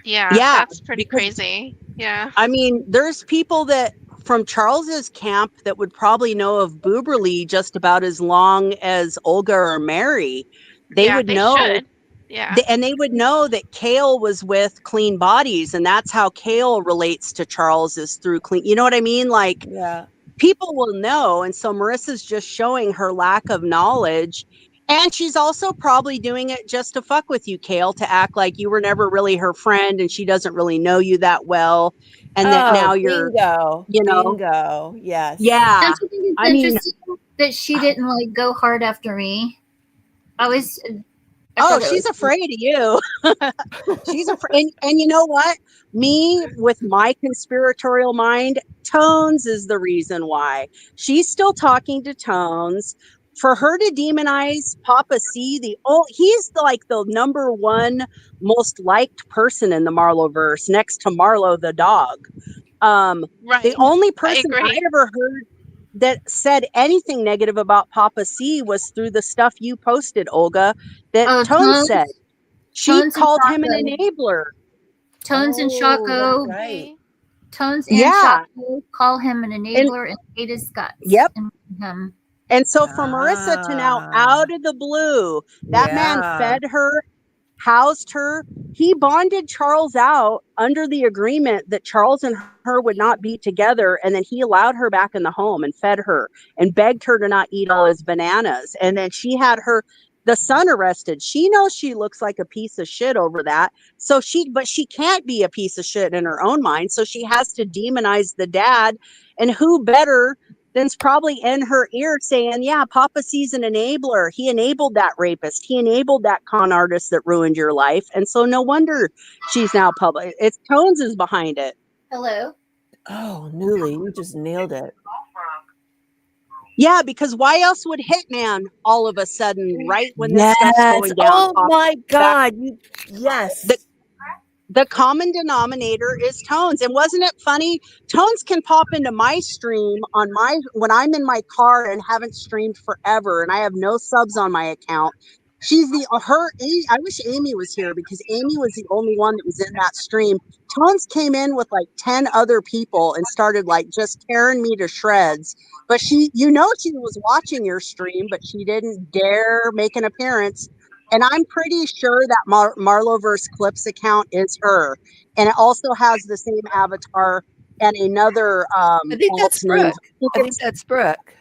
Yeah, that's pretty crazy. Yeah. I mean, there's people that from Charles's camp that would probably know of Booberly just about as long as Olga or Mary. They would know. Should. Yeah. And they would know that Kale was with Clean Bodies, and that's how Kale relates to Charles, is through Clean. You know what I mean? Like, people will know. And so Marissa's just showing her lack of knowledge. And she's also probably doing it just to fuck with you, Kale, to act like you were never really her friend and she doesn't really know you that well. And that now you're, bingo. Yes. Yeah. Don't you think it's interesting that she didn't like go hard after me? She's afraid of you. She's afraid. And you know what? Me, with my conspiratorial mind, Tones is the reason why. She's still talking to Tones. For her to demonize Papa C, he's like the number one most liked person in the Marlowe verse, next to Marlowe the dog. The only person I ever heard that said anything negative about Papa C was through the stuff you posted, Olga, that Tones said. She called him an enabler. Tones and Shaco. Right. Tones and Shaco call him an enabler and hate his guts. Yep. And so for Marissa to now, out of the blue, that man fed her, housed her. He bonded Charles out under the agreement that Charles and her would not be together. And then he allowed her back in the home and fed her and begged her to not eat all his bananas. And then she had the son arrested. She knows she looks like a piece of shit over that. But she can't be a piece of shit in her own mind. So she has to demonize the dad. And who better than's probably in her ear saying, yeah, Papa C's an enabler. He enabled that rapist. He enabled that con artist that ruined your life. And so no wonder she's now public. It's Tones is behind it. Hello. Oh, Newly, you just nailed it. Yeah, because why else would Hitman all of a sudden, right when this stuff's going down? Oh my God. Yes. The common denominator is Tones. And wasn't it funny? Tones can pop into my stream on my when I'm in my car and haven't streamed forever and I have no subs on my account. She's I wish Amy was here because Amy was the only one that was in that stream. Tones came in with like 10 other people and started like just tearing me to shreds. But she was watching your stream, but she didn't dare make an appearance. And I'm pretty sure that Marloverse Clips account is her. And it also has the same avatar and another I think alt that's named. Brooke. I think that's Brooke.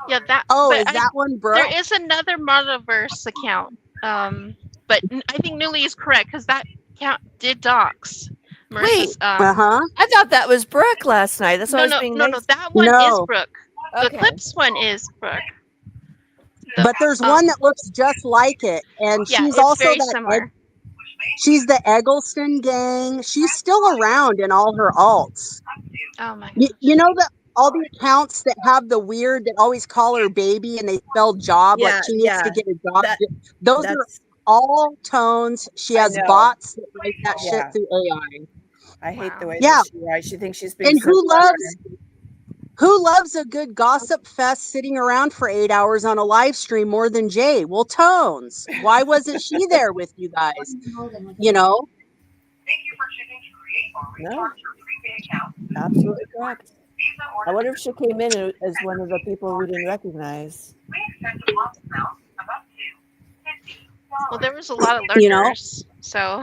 Yeah, that. Oh, but is that one Brooke? There is another Marloverse account. But I think Newly is correct because that account did dox. Wait, Uh-huh. I thought that was Brooke last night. That's why I was being no, nice. that one is No. Brooke. Okay. The Clips one is Brooke. But there's one that looks just like it. And Yeah, she's it's also very that similar. she's the Eggleston gang. She's still around in all her alts. Oh my god. You know that all the accounts that have the weird that always call her baby and they spell job like she needs to get a job. Those are all Tones. She has bots that write that shit through AI. I hate the way Yeah. that she writes. She thinks she's being And so who loves a good gossip fest sitting around for 8 hours on a live stream more than Jay? Well, Tones. Why wasn't she there with you guys? You know? Thank you for choosing to create or No. recharge your prepaid account. absolutely correct. Visa I or wonder if she came in as one of the people we didn't recognize. we accept deposit amounts of up to $50. Well, there was a lot of lurkers, You know? so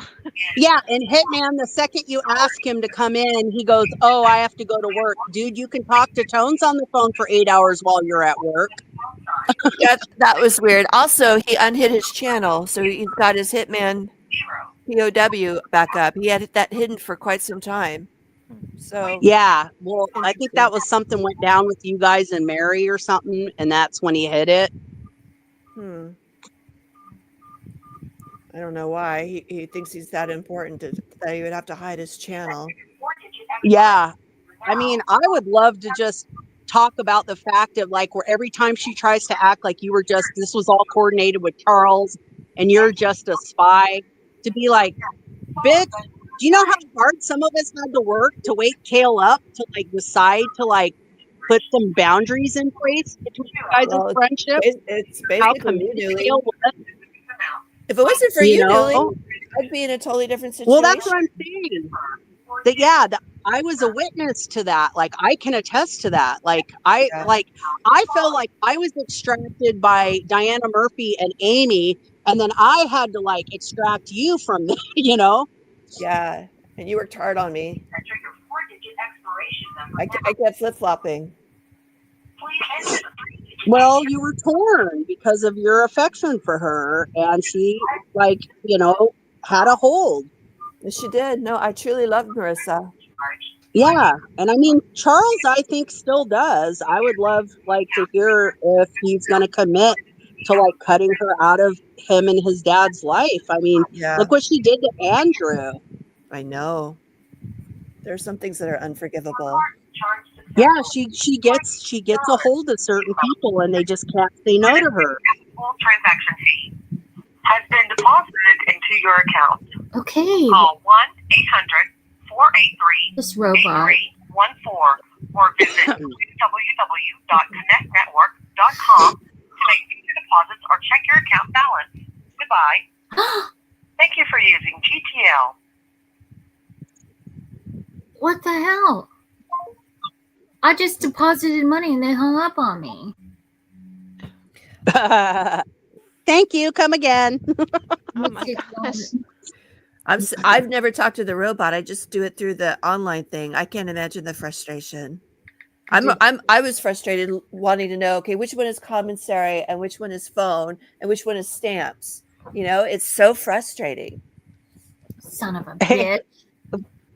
Yeah, and Hitman, the second you ask him to come in, he goes, "Oh, I have to go to work." Dude, you can talk to Tones on the phone for 8 hours while you're at work. That was weird. Also, he unhid his channel, so he's got his Hitman POW back up. He had that hidden for quite some time. So Yeah, well, I think that was something went down with you guys and Mary or something, and that's when he hit it. I don't know why he thinks he's that important that he would have to hide his channel. Yeah, I mean, I would love to just talk about the fact of like where every time she tries to act like this was all coordinated with Charles and you're just a spy, to be like, bitch, do you know how hard some of us had to work to wake Kale up to like decide to like put some boundaries in place between you guys' friendship? It's basically Kale was. If it wasn't for You you, know? Newly, I'd be in a totally different situation. Well, that's what I'm saying. That I was a witness to that. Like I can attest to that. Like I felt like I was extracted by Diana Murphy and Amy, and then I had to like extract you from them, you know? Yeah, and you worked hard on me. Enter your 4-digit expiration number. I kept flip-flopping. Please enter the 3-digit Well, you were torn because of your affection for her, and she like, you know, had a hold. Yes, she did. No, I truly loved Marissa. Yeah, and I mean Charles, I think still does. I would love like to hear if he's going to commit to like cutting her out of him and his dad's life. I mean, look what she did to Andrew. I know. There are some things that are unforgivable. Yeah, she gets a hold of certain people, and they just can't say no to her. full transaction fee has been deposited into your account. Okay. Call 1-800-483-8314 This robot. or visit www.connectnetwork.com to make future deposits or check your account balance. Goodbye. Thank you for using GTL. What the hell? I just deposited money and they hung up on me. Thank you. Come again. Oh my gosh. I've never talked to the robot. I just do it through the online thing. I can't imagine the frustration. I was frustrated wanting to know, okay, which one is commissary and which one is phone and which one is stamps. You know, it's so frustrating. Son of a bitch.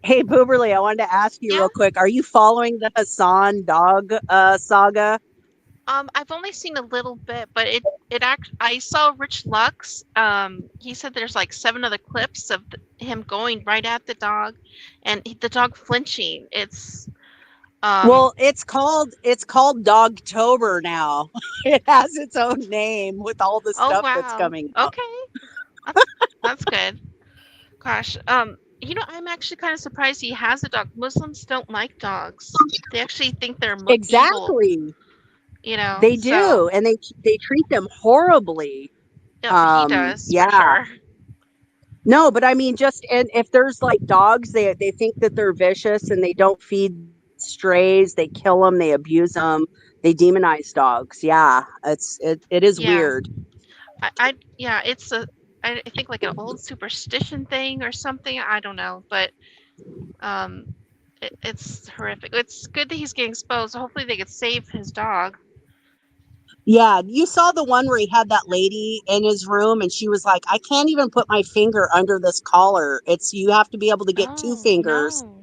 Hey, Booberly, I wanted to ask you real quick. Are you following the Hassan dog saga? I've only seen a little bit, but I saw Rich Lux. He said there's like 7 other clips of him going right at the dog, and the dog flinching. It's well, it's called Dogtober now. It has its own name with all the stuff that's coming out. Okay, that's good. Gosh, I'm actually kind of surprised he has a dog. Muslims don't like dogs. They actually think they're evil. Exactly. They So do, and they treat them horribly. he does for Yeah. sure. No, but I mean, just and if there's like dogs, they think that they're vicious and they don't feed strays. They kill them. They abuse them. They demonize dogs. Yeah, it is Yeah. weird. It's I think like an old superstition thing or something. I don't know, but it's horrific. It's good that he's getting exposed. Hopefully they could save his dog. Yeah, you saw the one where he had that lady in his room and she was like, I can't even put my finger under this collar. It's you have to be able to get two Oh fingers. no.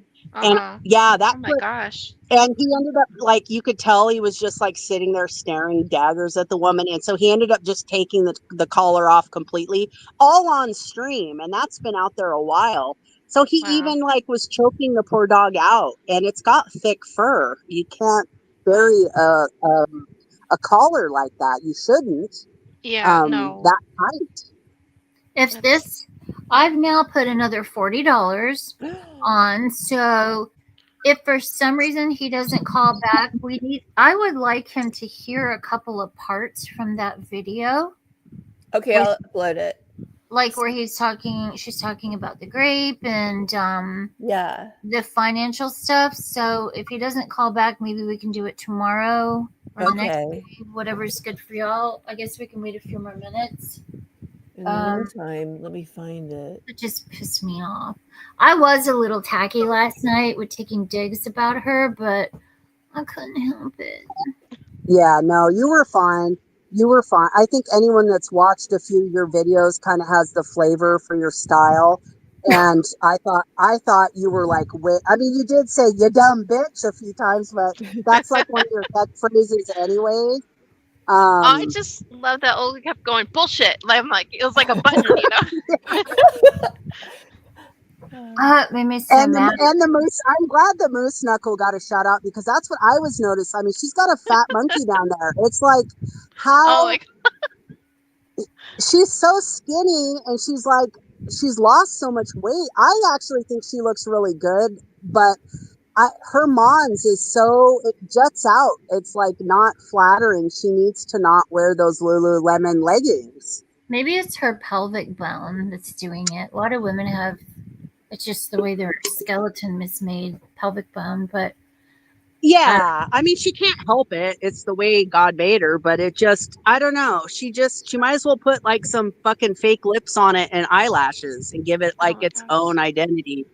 And yeah, that Oh my put gosh. and he ended up like you could tell he was just like sitting there staring daggers at the woman. And so he ended up just taking the collar off completely, all on stream, and that's been out there a while. So he Wow. even like was choking the poor dog out, and it's got thick fur. You can't bury a collar like that. You shouldn't. Yeah, no. That tight. If this, I've now put another $40 on. So if for some reason he doesn't call back, I would like him to hear a couple of parts from that video. Okay, I'll upload it. Like where she's talking about the grape and Yeah, the financial stuff. So if he doesn't call back, maybe we can do it tomorrow or the next day, whatever's good for y'all. I guess we can wait a few more minutes. In the meantime, let me find it. It just pissed me off. I was a little tacky last night with taking digs about her, but I couldn't help it. Yeah, no, you were fine. You were fine. I think anyone that's watched a few of your videos kind of has the flavor for your style. And I thought you were like, wait, I mean, you did say you dumb bitch a few times, but that's like one of your catchphrases anyway. I just love that Olga kept going bullshit. I'm like, it was like a button, It made me so mad. And the moose, I'm glad the moose knuckle got a shout out because that's what I was noticing. I mean, she's got a fat monkey down there. It's like, how she's so skinny and she's lost so much weight. I actually think she looks really good, but her mons is so, it juts out. It's like not flattering. She needs to not wear those Lululemon leggings. Maybe it's her pelvic bone that's doing it. A lot of women have, it's just the way their skeleton is made, pelvic bone, but yeah, I mean, she can't help it. It's the way God made her, but it just, I don't know. She might as well put like some fucking fake lips on it and eyelashes and give it like its own identity.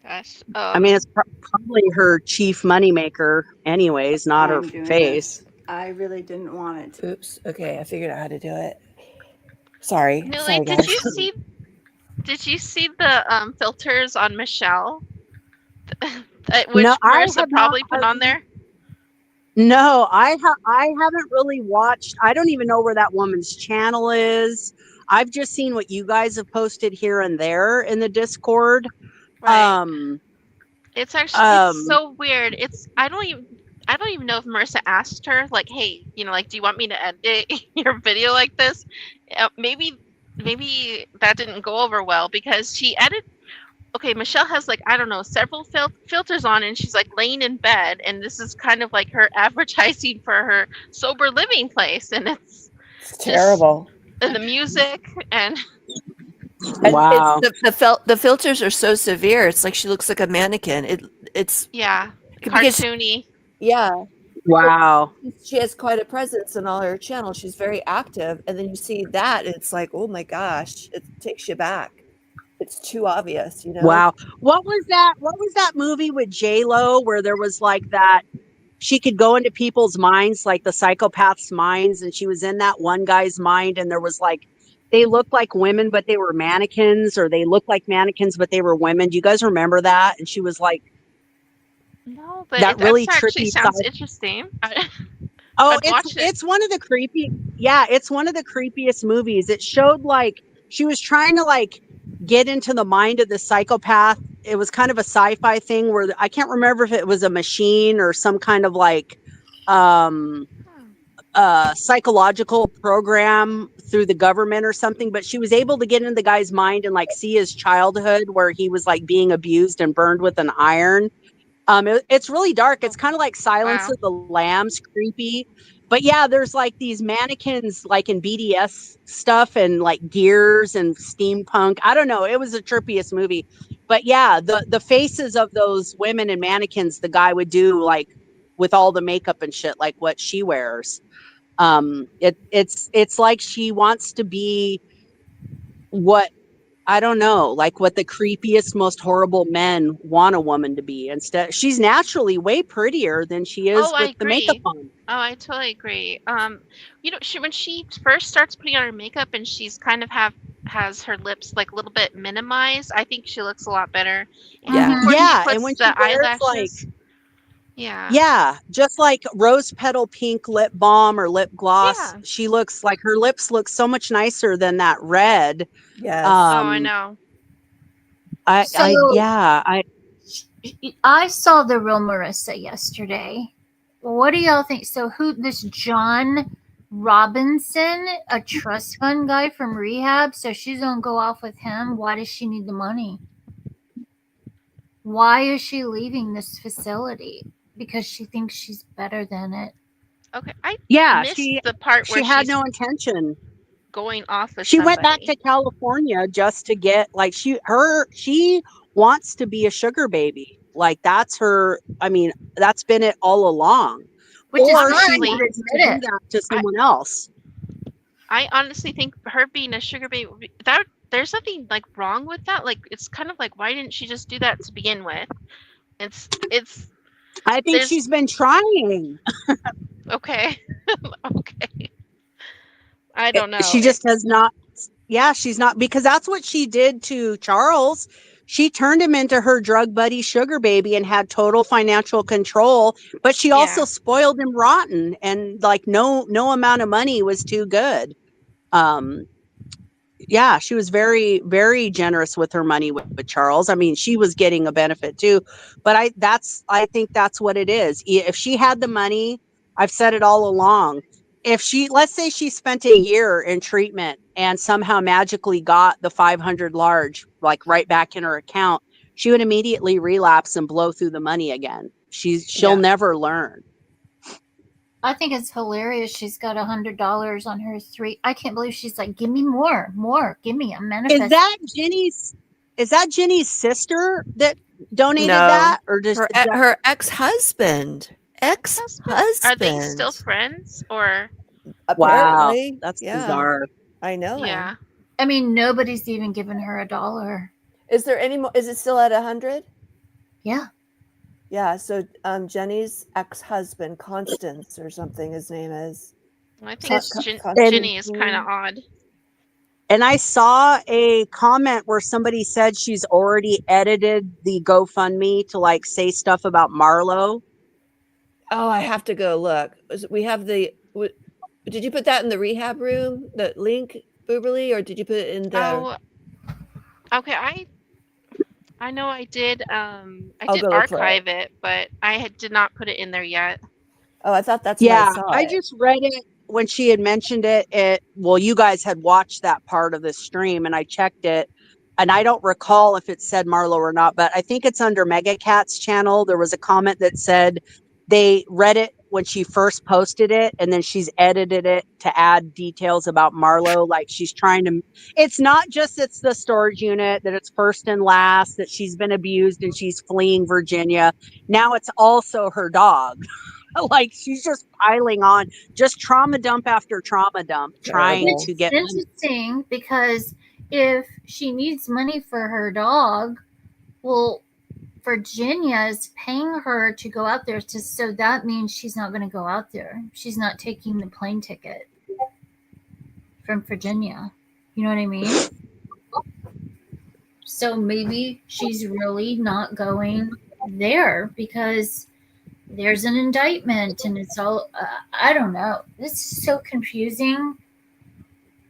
Gosh. I mean, it's probably her chief moneymaker anyways, not her face. I really didn't want it to. Oops. Okay, I figured out how to do it. Sorry. Millie, Sorry, did guys. you see the filters on Michelle? Which No, Marissa probably put on there? No, I haven't really watched. I don't even know where that woman's channel is. I've just seen what you guys have posted here and there in the Discord. Right. It's actually it's so weird. I don't even know if Marissa asked her, like, hey, like, do you want me to edit your video like this? Maybe that didn't go over well because she edited. Okay, Michelle has like, I don't know, several filters on, and she's like laying in bed, and this is kind of like her advertising for her sober living place, and it's terrible. And the music and. Wow. The filters are so severe. It's like she looks like a mannequin. It's cartoony. Yeah. Wow. She has quite a presence in all her channels. She's very active, and then you see that it's like, oh my gosh, it takes you back. It's too obvious, Wow. What was that movie with J-Lo where there was like that she could go into people's minds, like the psychopath's minds, and she was in that one guy's mind, and there was like they looked like women, but they were mannequins, or they looked like mannequins, but they were women. Do you guys remember that? And she was like, no, but that really actually trippy sounds interesting. It's one of the creepy. Yeah, it's one of the creepiest movies. It showed like she was trying to like get into the mind of the psychopath. It was kind of a sci-fi thing where I can't remember if it was a machine or some kind of like psychological program through the government or something, but she was able to get into the guy's mind and like see his childhood where he was like being abused and burned with an iron. It's really dark. It's kind of like Silence Wow. of the Lambs, creepy. But yeah, there's like these mannequins like in BDS stuff and like gears and steampunk. I don't know. It was the trippiest movie. But yeah, the faces of those women and mannequins, the guy would do like with all the makeup and shit, like what she wears. It's like she wants to be what I don't know, like what the creepiest, most horrible men want a woman to be. Instead, she's naturally way prettier than she is Oh, I with the makeup agree. on. Oh, I totally agree. When she first starts putting on her makeup and she's kind of has her lips like a little bit minimized, I think she looks a lot better. And Yeah. before she Yeah, and puts when she the wears like, eyelashes, yeah, yeah, just like rose petal pink lip balm or lip gloss, yeah. she looks like her lips look so much nicer than that red. Yes. Oh, I know. So I I saw the real Marissa yesterday. What do y'all think? So who this John Robinson, a trust fund guy from rehab, so she's gonna go off with him. Why does she need the money? Why is she leaving this facility? Because she thinks she's better than it. Okay, I yeah, missed the part she where had she's no intention. going off with She went back somebody. to California just to get like she wants to be a sugar baby. Like that's her, I mean, that's been it all along. Which is Or fine, she Honestly, but wants to admit do it. that to someone else. I honestly think her being a sugar baby, that there's nothing like wrong with that. Like it's kind of like, why didn't she just do that to begin with? It's I think there's she's been trying. okay. Okay. I don't know. She just has not. Yeah, she's not, because that's what she did to Charles. She turned him into her drug buddy sugar baby and had total financial control, but she Yeah. also spoiled him rotten, and like no amount of money was too good. Um yeah, she was very, very generous with her money with Charles. I mean, she was getting a benefit too, but I think that's what it is. If she had the money, I've said it all along. If she, let's say she spent a year in treatment and somehow magically got the 500 large, like right back in her account, she would immediately relapse and blow through the money again. She'll Yeah. never learn. I think it's hilarious. She's got $100 on her three. I can't believe she's like, give me more, give me. I'm manifesting. Is that Jenny's sister that donated No. that, or just Her ex-husband. Are they still friends or? Apparently. Wow, that's yeah. bizarre. I know. Yeah. I mean, nobody's even given her $1. Is there any more? Is it still at 100? Yeah. Yeah. So Jenny's ex-husband, Constance or something, his name is. I think Ginny is kind of odd. And I saw a comment where somebody said she's already edited the GoFundMe to like say stuff about Marlowe. Oh, I have to go look. We have the. Did you put that in the rehab room? The link, Booberly, or did you put it in the? Oh, okay. I know I did. I did go look for archive it, but I did not put it in there yet. Oh, I thought that's Yeah, what I saw. I just read it when she had mentioned it. Well, you guys had watched that part of the stream, and I checked it, and I don't recall if it said Marlowe or not, but I think it's under Mega Cat's channel. There was a comment that said they read it when she first posted it, and then she's edited it to add details about Marlowe. Like she's trying to, it's not just it's the storage unit, that it's first and last, that she's been abused and she's fleeing Virginia. Now it's also her dog. Like she's just piling on, just trauma dump after trauma dump, trying Terrible. to get It's interesting because if she needs money for her dog, well, Virginia is paying her to go out there, so that means she's not going to go out there. She's not taking the plane ticket from Virginia. You know what I mean? So maybe she's really not going there because there's an indictment and it's all, I don't know. This is so confusing.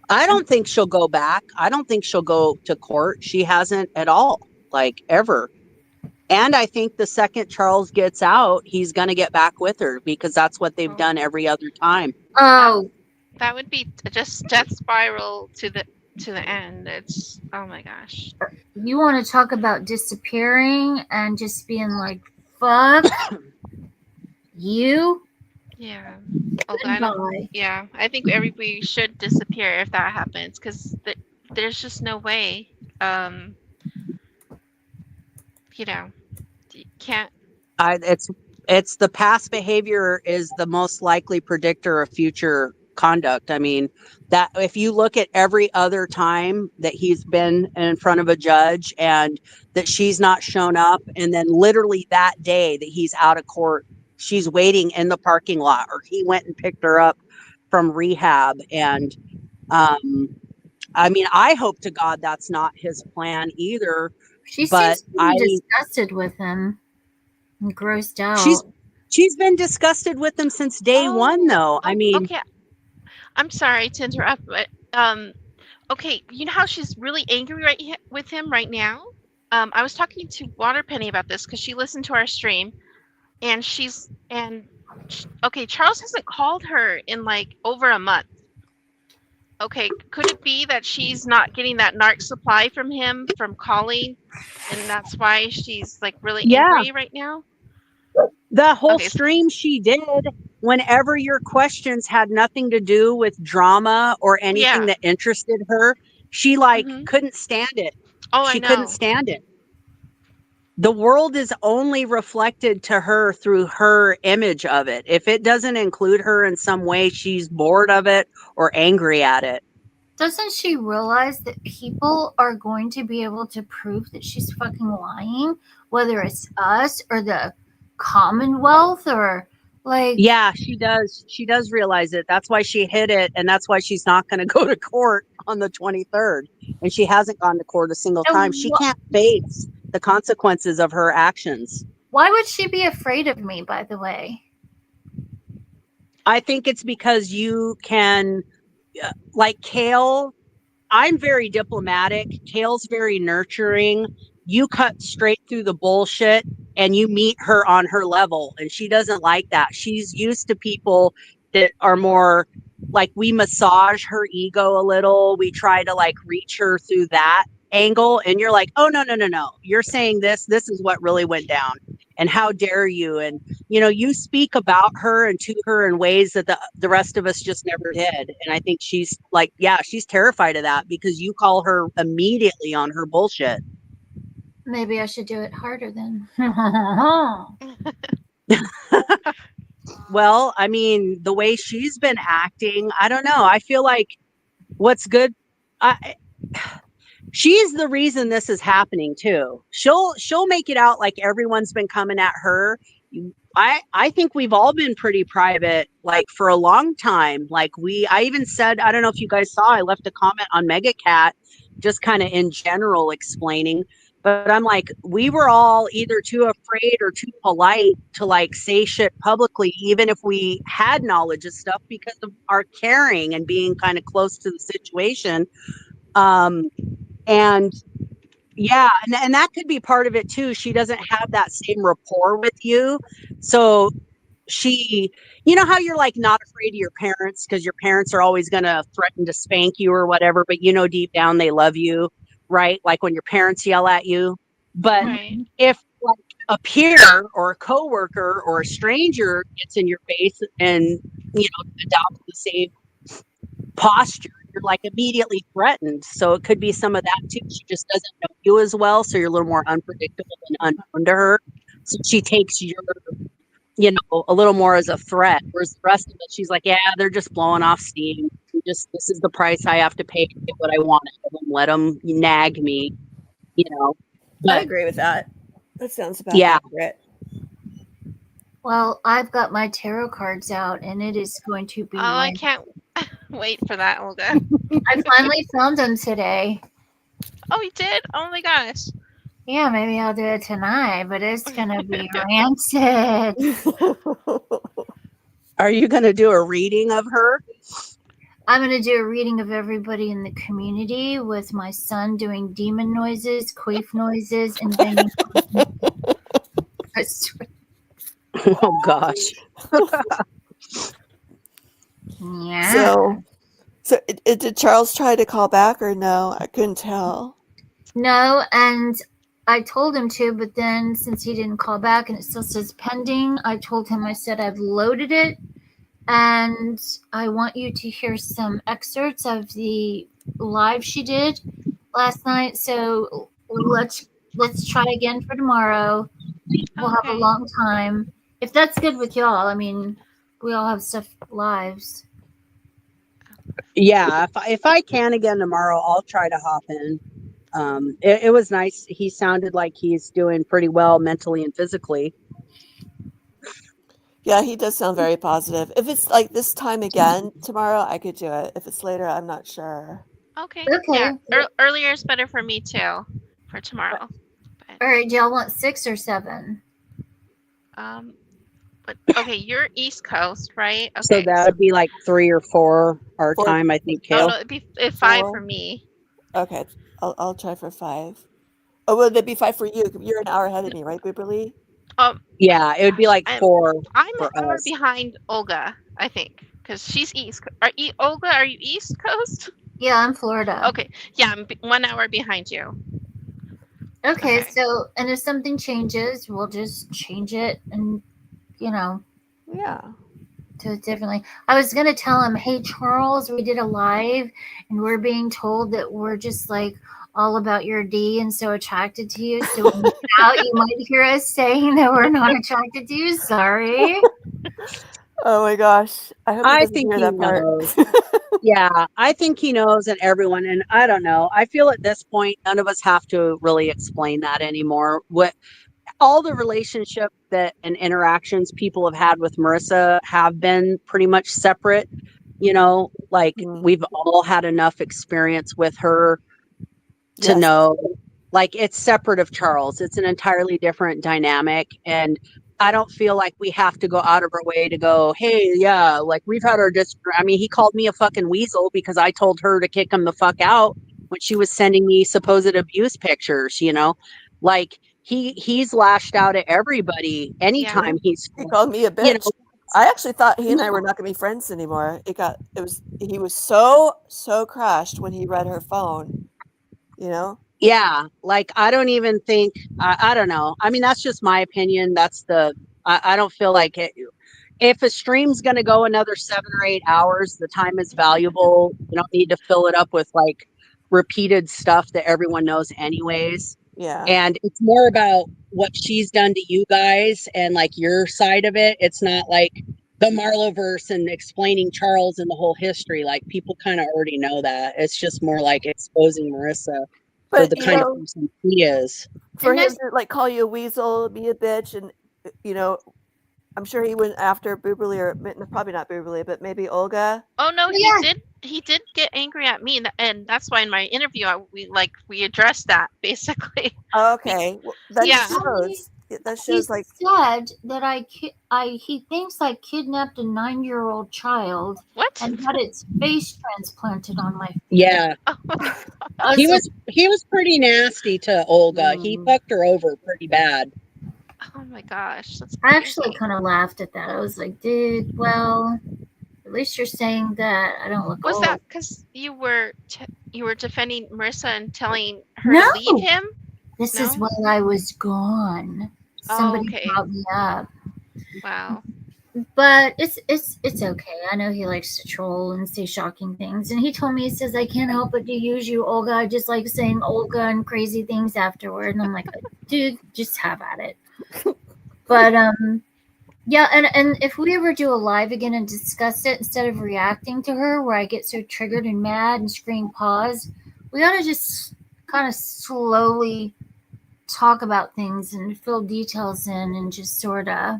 I don't think she'll go back. I don't think she'll go to court. She hasn't at all, like ever. And I think the second Charles gets out, he's going to get back with her because that's what they've Oh. done every other time. Oh, That would be just death spiral to the end. It's, oh my gosh. you want to talk about disappearing and just being like, fuck you? Yeah. Although I don't, Goodbye. yeah, I think everybody should disappear if that happens, because there's just no way. You know, you can't. It's the past behavior is the most likely predictor of future conduct. I mean, that if you look at every other time that he's been in front of a judge and that she's not shown up, and then literally that day that he's out of court, she's waiting in the parking lot, or he went and picked her up from rehab. And I mean, I hope to God that's not his plan either. She But seems pretty disgusted with him and grossed out. She's been disgusted with him since day one, though. I mean, Okay. I'm sorry to interrupt, but okay, you know how she's really angry with him right now? I was talking to Waterpenny about this because she listened to our stream, and okay, Charles hasn't called her in like over a month. Okay, could it be that she's not getting that narc supply from him from calling, and that's why she's like really angry right now? The whole stream she did, whenever your questions had nothing to do with drama or anything that interested her, she couldn't stand it. Oh, she I know. couldn't stand it. The world is only reflected to her through her image of it. If it doesn't include her in some way, she's bored of it or angry at it. Doesn't she realize that people are going to be able to prove that she's fucking lying, whether it's us or the Commonwealth or like? Yeah, she does realize it. That's why she hid it, and that's why she's not going to go to court on the 23rd, and she hasn't gone to court a single time. She can't face the consequences of her actions. Why would she be afraid of me, by the way? I think it's because you can, like Kale, I'm very diplomatic. Kale's very nurturing. You cut straight through the bullshit and you meet her on her level, and she doesn't like that. She's used to people that are more like, we massage her ego a little. We try to like reach her through that angle, and you're like, oh, no. You're saying this is what really went down, and how dare you? And you speak about her and to her in ways that the rest of us just never did. And I think she's like, yeah, she's terrified of that because you call her immediately on her bullshit. Maybe I should do it harder then. Well, I mean, the way she's been acting, I don't know. I feel like what's good, she's the reason this is happening too. She'll make it out like everyone's been coming at her. I think we've all been pretty private, like for a long time. Like I even said, I don't know if you guys saw, I left a comment on Mega Cat, just kind of in general explaining. But I'm like, we were all either too afraid or too polite to like say shit publicly, even if we had knowledge of stuff, because of our caring and being kind of close to the situation. And yeah, and that could be part of it too. She doesn't have that same rapport with you. So she, how you're like not afraid of your parents because your parents are always going to threaten to spank you or whatever, but deep down they love you, right? Like when your parents yell at you. But if like a peer or a coworker or a stranger gets in your face and, adopts the same posture, you're like immediately threatened. So it could be some of that too. She just doesn't know you as well, so you're a little more unpredictable and unknown to her. So she takes your, a little more as a threat. Whereas the rest of it, she's like, yeah, they're just blowing off steam. This is the price I have to pay to get what I want. Let them nag me, But, I agree with that. That sounds about accurate. Well, I've got my tarot cards out, and it is going to be. Oh, I can't wait for that, Olga. I finally found them today. Oh, you did? Oh my gosh. Yeah, maybe I'll do it tonight, but it's gonna be rancid. Are you gonna do a reading of her? I'm gonna do a reading of everybody in the community with my son doing demon noises, queef noises, and banging. I swear. Oh gosh. Yeah. So did Charles try to call back or no? I couldn't tell. No, and I told him to, but then since he didn't call back and it still says pending, I told him, I said, I've loaded it and I want you to hear some excerpts of the live she did last night. So let's try again for tomorrow. We'll have a Okay. long time. If that's good with y'all, I mean, we all have stuff lives. Yeah, if I can again tomorrow, I'll try to hop in. It was nice. He sounded like he's doing pretty well mentally and physically. Yeah, he does sound very positive. If it's like this time again tomorrow, I could do it. If it's later, I'm not sure. Okay. Okay. Yeah. Earlier is better for me too. For tomorrow. All right. Do y'all want 6 or 7? But okay, you're East Coast, right? Okay. So that would be like 3 or 4 our 4. time, I think, Oh Kale. no, it'd be 5 4. for me. Okay, I'll try for 5. Oh, would it be 5 for you? You're an hour ahead of me, right, Booberly? Yeah, it would be like I'm 4 I'm for an hour us. behind Olga, I think, because she's East. Olga, are you East Coast? Yeah, I'm Florida. Okay, yeah, I'm 1 hour behind you. Okay, Okay. so, and if something changes, we'll just change it and, Yeah. do it differently. I was going to tell him, hey, Charles, we did a live and we're being told that we're just like all about your D and so attracted to you. So when it's out, you might hear us saying that we're not attracted to you. Sorry. Oh my gosh. I hope he I doesn't think hear he that part. knows. Yeah, I think he knows, and everyone, and I don't know. I feel at this point, none of us have to really explain that anymore. What all the relationship that and interactions people have had with Marissa have been pretty much separate. Like Mm, we've all had enough experience with her to yes. know, like it's separate of Charles. It's an entirely different dynamic, and I don't feel like we have to go out of our way to go, hey, yeah, like we've had our I mean, he called me a fucking weasel because I told her to kick him the fuck out when she was sending me supposed abuse pictures, like he's lashed out at everybody anytime he's, He called me a you bitch. know, I actually thought he and I were not gonna be friends anymore. He was so crushed when he read her phone, you know? yeah, like I don't even think, I don't know. I mean, that's just my opinion. I don't feel like it. If a stream's going to go another 7 or 8 hours, the time is valuable. You don't need to fill it up with like repeated stuff that everyone knows, anyways. Yeah. And it's more about what she's done to you guys and like your side of it. It's not like the Marlowe verse and explaining Charles and the whole history. Like people kind of already know that. It's just more like exposing Marissa for But the kind of person she is. for And him that's, to like call you a weasel, be a bitch, and you know, I'm sure he went after Booberly or probably not Booberly, but maybe Olga. Oh no, yeah. he did get angry at me, and that's why in my interview we addressed that basically. Okay, well, that Yeah. shows. That He shows like said that he thinks I kidnapped a 9-year-old child What? and had its face transplanted on my face. Yeah. Oh my I He was was pretty nasty to Olga. He fucked her over pretty bad. Oh my gosh, that's I crazy. actually kind of laughed at that. I was like, dude, well, at least you're saying that I don't look Was old. that because you were defending Marissa and telling her No. to leave him? This is No? while I was gone. Oh, Somebody okay. brought me up. Wow. But it's okay. I know he likes to troll and say shocking things. And he told me, he says, I can't help but to use you, Olga. I just like saying Olga and crazy things afterward. And I'm like, dude, just have at it. But yeah, and if we ever do a live again and discuss it, instead of reacting to her where I get so triggered and mad and scream pause, we ought to just kind of slowly talk about things and fill details in and just sort of,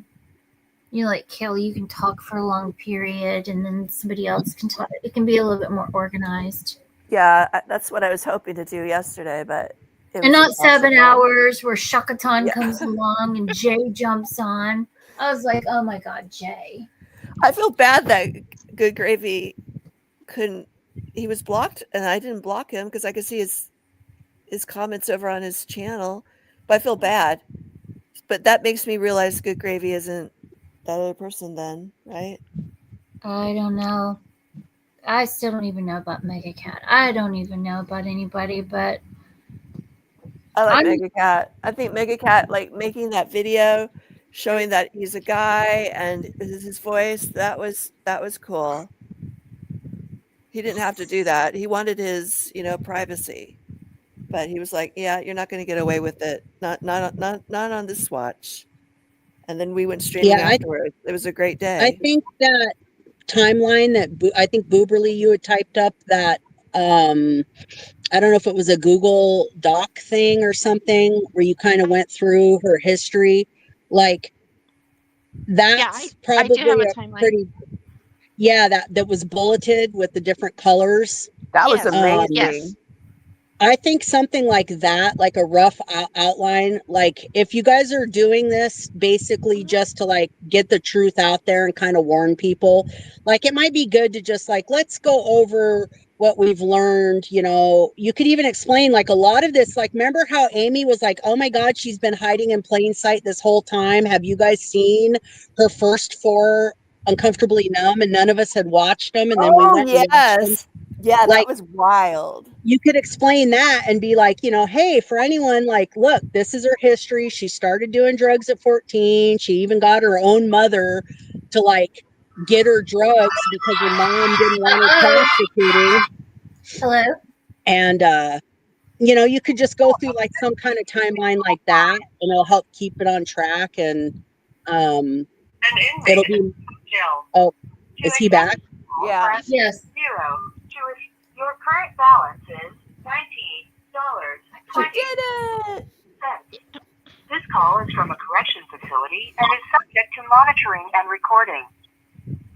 like Kelly, you can talk for a long period and then somebody else can talk. It can be a little bit more organized. yeah, that's what I was hoping to do yesterday, but it And was not 7 impossible. hours where Shakatan Yeah. comes along and Jay jumps on. I was like, oh my God, Jay. I feel bad that Good Gravy couldn't. He was blocked, and I didn't block him because I could see his comments over on his channel. But I feel bad But that makes me realize Good Gravy isn't that other person then, right? I don't know. I still don't even know about Mega Cat. I don't even know about anybody, but I like I'm- Mega Cat. I think Mega Cat, like making that video showing that he's a guy and this is his voice, that was cool. He didn't have to do that. He wanted his, privacy. But he was like, "Yeah, you're not gonna get away with it. Not on this watch." And then we went streaming Yeah, afterwards. It was a great I day. think that timeline that I think Booberly you had typed up that I don't know if it was a Google Doc thing or something where you kind of went through her history. Like that's I do have probably a a timeline. pretty that was bulleted with the different colors. That was Yes. amazing. Yes. I think something like that, like a rough outline, like if you guys are doing this basically just to like get the truth out there and kind of warn people, like it might be good to just like, let's go over what we've learned. You could even explain like a lot of this, like, remember how Amy was like, oh my God, she's been hiding in plain sight this whole time. Have you guys seen her first 4 Uncomfortably Numb? And none of us had watched them. And then we Oh, went and watched them. yes. Yeah, that Like, was wild. you could explain that and be like, hey, for anyone, like, look, this is her history. She started doing drugs at 14. She even got her own mother to like get her drugs because her mom didn't want her prostituting. hello. And you could just go through like some kind of timeline like that, and it'll help keep it on track. And An it'll inmate be jail. oh, To is he back? accept Yeah. press Yes. 0. Your current balance is She $19.20. did it. This call is from a correction facility and is subject to monitoring and recording.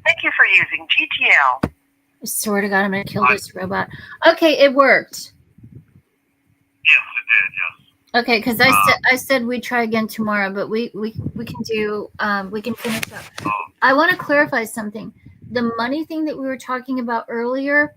Thank you for using GTL. I swear to God, I'm gonna kill this robot. Okay, it worked. Yes, it did. Yes. Okay, because I said we'd try again tomorrow, but we can do we can finish up. I want to clarify something. The money thing that we were talking about earlier,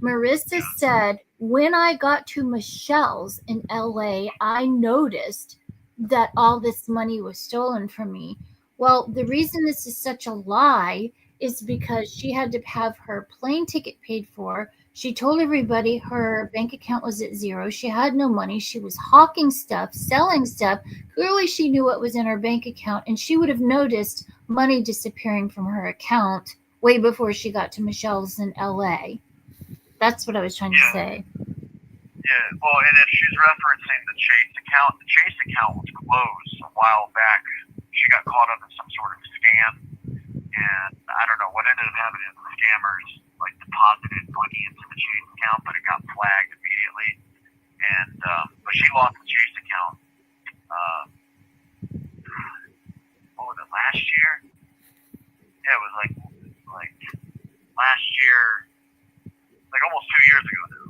Marissa said when I got to Michelle's in LA, I noticed that all this money was stolen from me. Well, the reason this is such a lie is because she had to have her plane ticket paid for. She told everybody her bank account was at 0. She had no money. She was hawking stuff, selling stuff. Clearly, she knew what was in her bank account, and she would have noticed money disappearing from her account way before she got to Michelle's in LA. That's what I was trying to say. Yeah, well, and if she's referencing the Chase account was closed a while back. She got caught up in some sort of scam, and I don't know what ended up happening. The scammers like deposited money into the Chase account, but it got flagged immediately. And but she lost the Chase account. What was it, last year? Yeah, it was like last year, like almost 2 years ago now.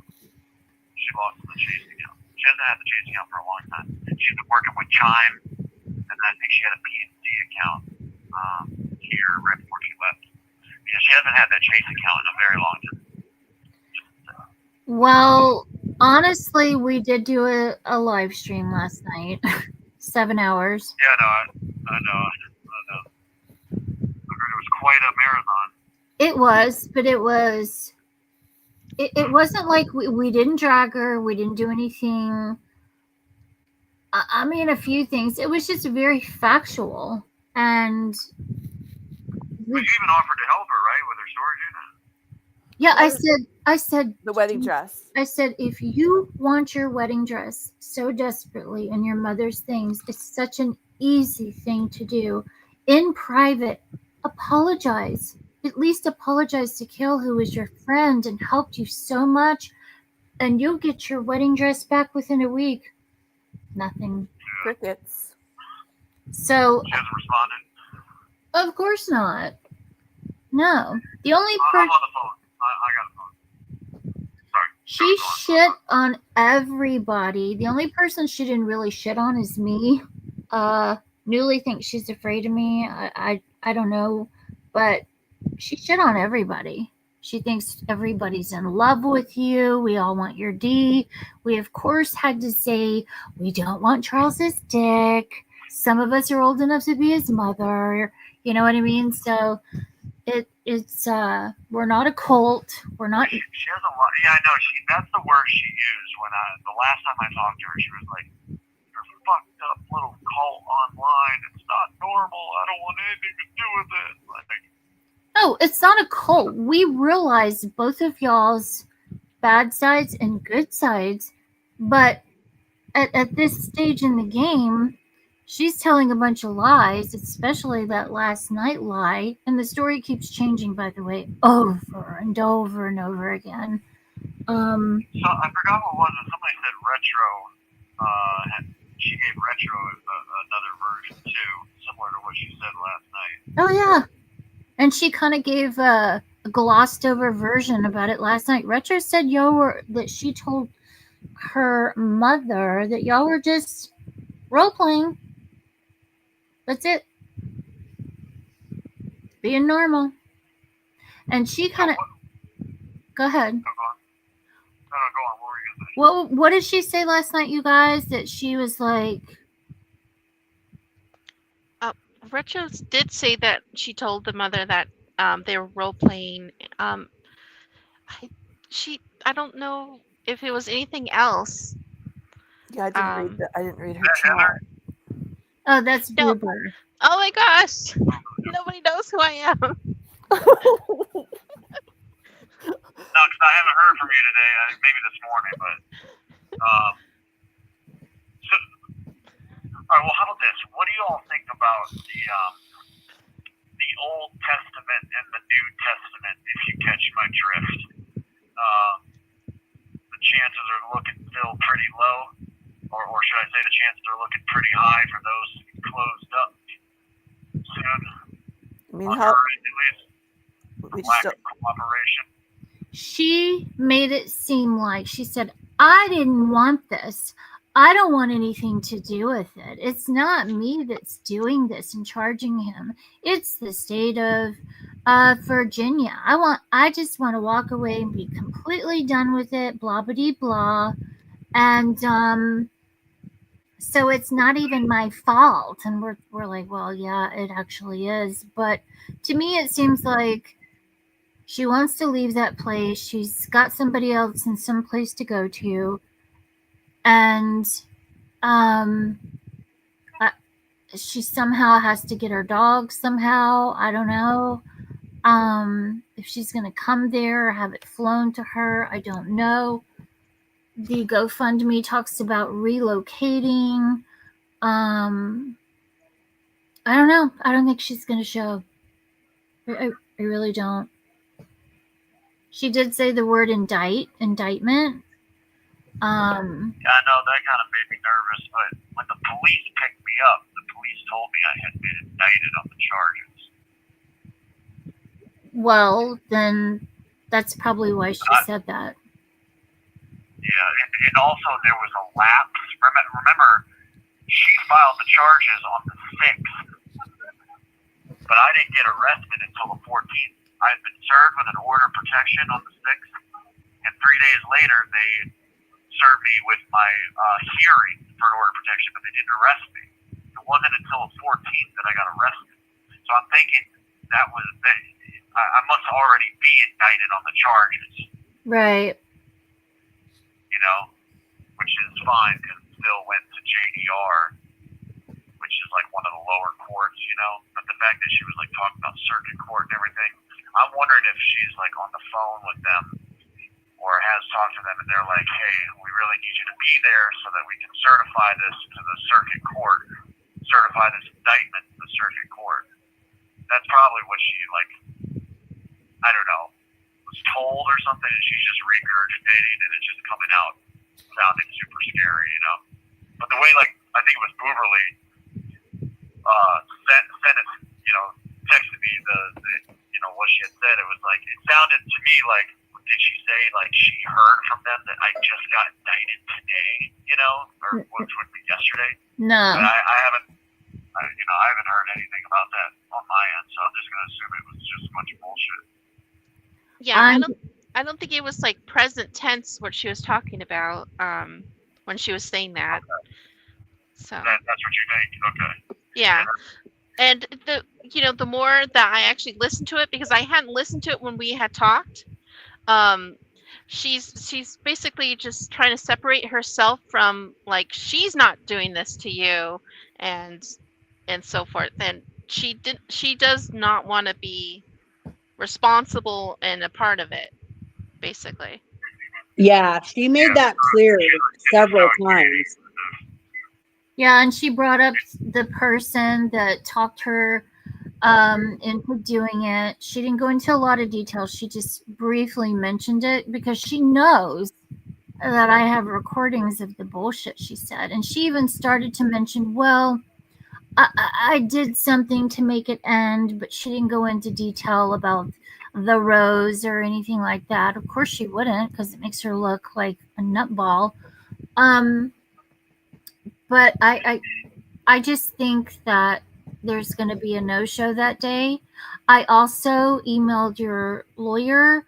She lost the Chase account. She hasn't had the Chase account for a long time. She's been working with Chime, and I think she had a PNC account here right before she left. Yeah, she hasn't had that Chase account in a very long time. Well, honestly, we did do a live stream last night, 7 hours. Yeah, no, I know. It was quite a marathon. It was, but it wasn't like we didn't drag her. We didn't do anything. I mean, a few things. It was just very factual. And But you even offered to help her, right, with her storage unit? yeah, I said The wedding dress. I said, if you want your wedding dress so desperately and your mother's things, it's such an easy thing to do. In private, apologize. At least apologize to Kale, who was your friend and helped you so much, and you'll get your wedding dress back within a week. Nothing. Crickets. So, She hasn't responded. of course not. No. The only I'm person... on the phone. I got a phone. Sorry. She shit on everybody. The only person she didn't really shit on is me. Newly thinks she's afraid of me. I don't know, but she shit on everybody. She thinks everybody's in love with you. We all want your D. We of course had to say we don't want Charles's dick. Some of us are old enough to be his mother. You know what I mean? So it's we're not a cult. We're not. She has a lot. Yeah, I know. That's the word she used when the last time I talked to her. She was like, "You're a fucked up little cult online. It's not normal. I don't want anything to do with it." Like, No, it's not a cult. We realize both of y'all's bad sides and good sides, but at this stage in the game, she's telling a bunch of lies, especially that last night lie, and the story keeps changing, by the way, over and over and over again. so I forgot what was it. Somebody said retro. She gave retro another version too, similar to what she said last night. Oh yeah, and she kind of gave a glossed over version about it last night. Retro said that she told her mother that y'all were just role playing. That's it. Being normal. And she kind of. Go ahead. No, go on. No, go on. What were you gonna say? What did she say last night, you guys? That she was like. Retro did say that she told the mother that they were role playing. I don't know if it was anything else. Yeah, I didn't read her Heather? chat. Oh, that's No. Boober. Oh my gosh! Nobody knows who I am. No, because I haven't heard from you today. Maybe this morning, but so, all right. Well, how about this? What do you all think about the Old Testament and the New Testament? If you catch my drift, the chances are looking still pretty low, or should I say, the chances are looking pretty high for those to be closed up soon. I mean, On how her end, at least, we lack just of cooperation. She made it seem like she said, I didn't want this. I don't want anything to do with it. It's not me that's doing this and charging him. It's the state of Virginia. I just want to walk away and be completely done with it, blah blah blah. And so it's not even my fault. And we're like, well, yeah, it actually is. But to me it seems like she wants to leave that place. She's got somebody else in some place to go to. And she somehow has to get her dog somehow. I don't know. If she's going to come there or have it flown to her, I don't know. The GoFundMe talks about relocating. I don't know. I don't think she's going to show. I really don't. She did say the word indictment. Yeah, I know that kind of made me nervous, but when the police picked me up, the police told me I had been indicted on the charges. Well, then that's probably why she said that. Yeah, and also there was a lapse. Remember, she filed the charges on the 6th, but I didn't get arrested until the 14th. I had been served with an order of protection on the 6th, and 3 days later they served me with my hearing for an order of protection, but they didn't arrest me. It wasn't until the 14th that I got arrested. So I'm thinking that was that I must already be indicted on the charges. Right. You know, which is fine because it still went to JDR, which is like one of the lower courts, you know. But the fact that she was like talking about circuit court and everything, I'm wondering if she's like on the phone with them or has talked to them and they're like, hey, we really need you to be there so that we can certify this to the circuit court, certify this indictment to the circuit court. That's probably what she, like, I don't know, was told or something, and she's just regurgitating and it's just coming out sounding super scary, you know. But the way, like, I think it was Booberly sent it, you know, texted me the you know, what she had said. It was like, it sounded to me like, did she say like she heard from them that I just got indicted today, you know, or which would be yesterday? No. But I haven't, you know, I haven't heard anything about that on my end, so I'm just gonna assume it was just a bunch of bullshit. Yeah, I don't think it was like present tense what she was talking about when she was saying that. So That's what you think? Okay. yeah. And the more that I actually listened to it, because I hadn't listened to it when we had talked, she's basically just trying to separate herself from, like, she's not doing this to you, and so forth. And she does not want to be responsible and a part of it, basically. Yeah, she made that clear several times. Yeah, and she brought up the person that talked her into doing it. She didn't go into a lot of details. She just briefly mentioned it because she knows that I have recordings of the bullshit she said. And she even started to mention, well, I did something to make it end, but she didn't go into detail about the rose or anything like that. Of course she wouldn't, because it makes her look like a nutball. But I just think that there's going to be a no-show that day. I also emailed your lawyer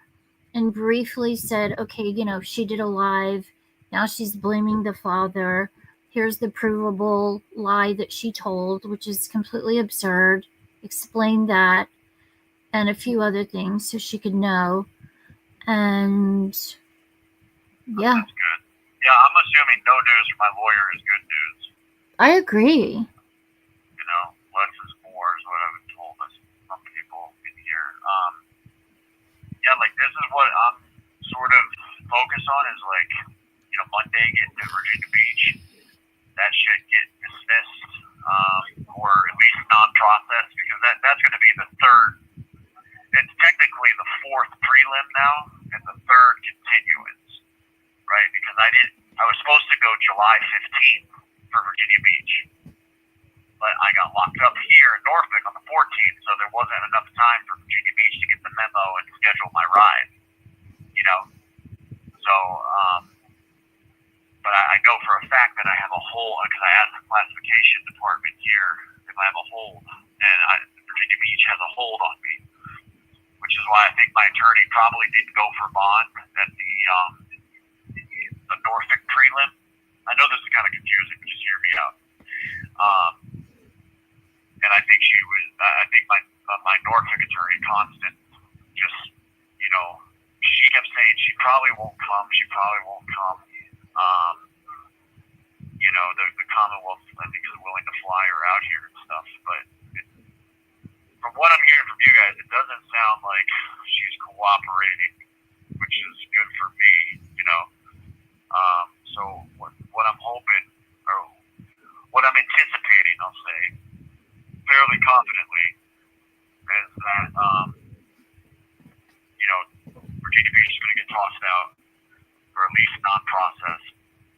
and briefly said, okay, she did a live. Now she's blaming the father. Here's the provable lie that she told, which is completely absurd. Explain that and a few other things so she could know. And yeah. That's good. Yeah, I'm assuming no news from my lawyer is good news. I agree. Less is more is what I've been told by some people in here. Yeah, like this is what I'm sort of focused on is like, Monday getting to Virginia Beach. That should get dismissed, or at least non-processed, because that's going to be the third. It's technically the fourth prelim now and the third continuance, right? Because I was supposed to go July 15th for Virginia Beach. But I got locked up here in Norfolk on the 14th, so there wasn't enough time for Virginia Beach to get the memo and schedule my ride, So, but I know for a fact that I have a hold, because I asked the classification department here if I have a hold, and Virginia Beach has a hold on me, which is why I think my attorney probably didn't go for bond at the Norfolk prelim. I know this is kind of confusing, but just hear me out. And I think I think my Norfolk attorney, Constant, just, she kept saying she probably won't come. The Commonwealth, I think, is willing to fly her out here and stuff. But from what I'm hearing from you guys, it doesn't sound like she's cooperating, which is good for me, So what I'm hoping, or what I'm anticipating, I'll say, fairly confidently, is that, Virginia Beach is going to get tossed out, or at least non-processed.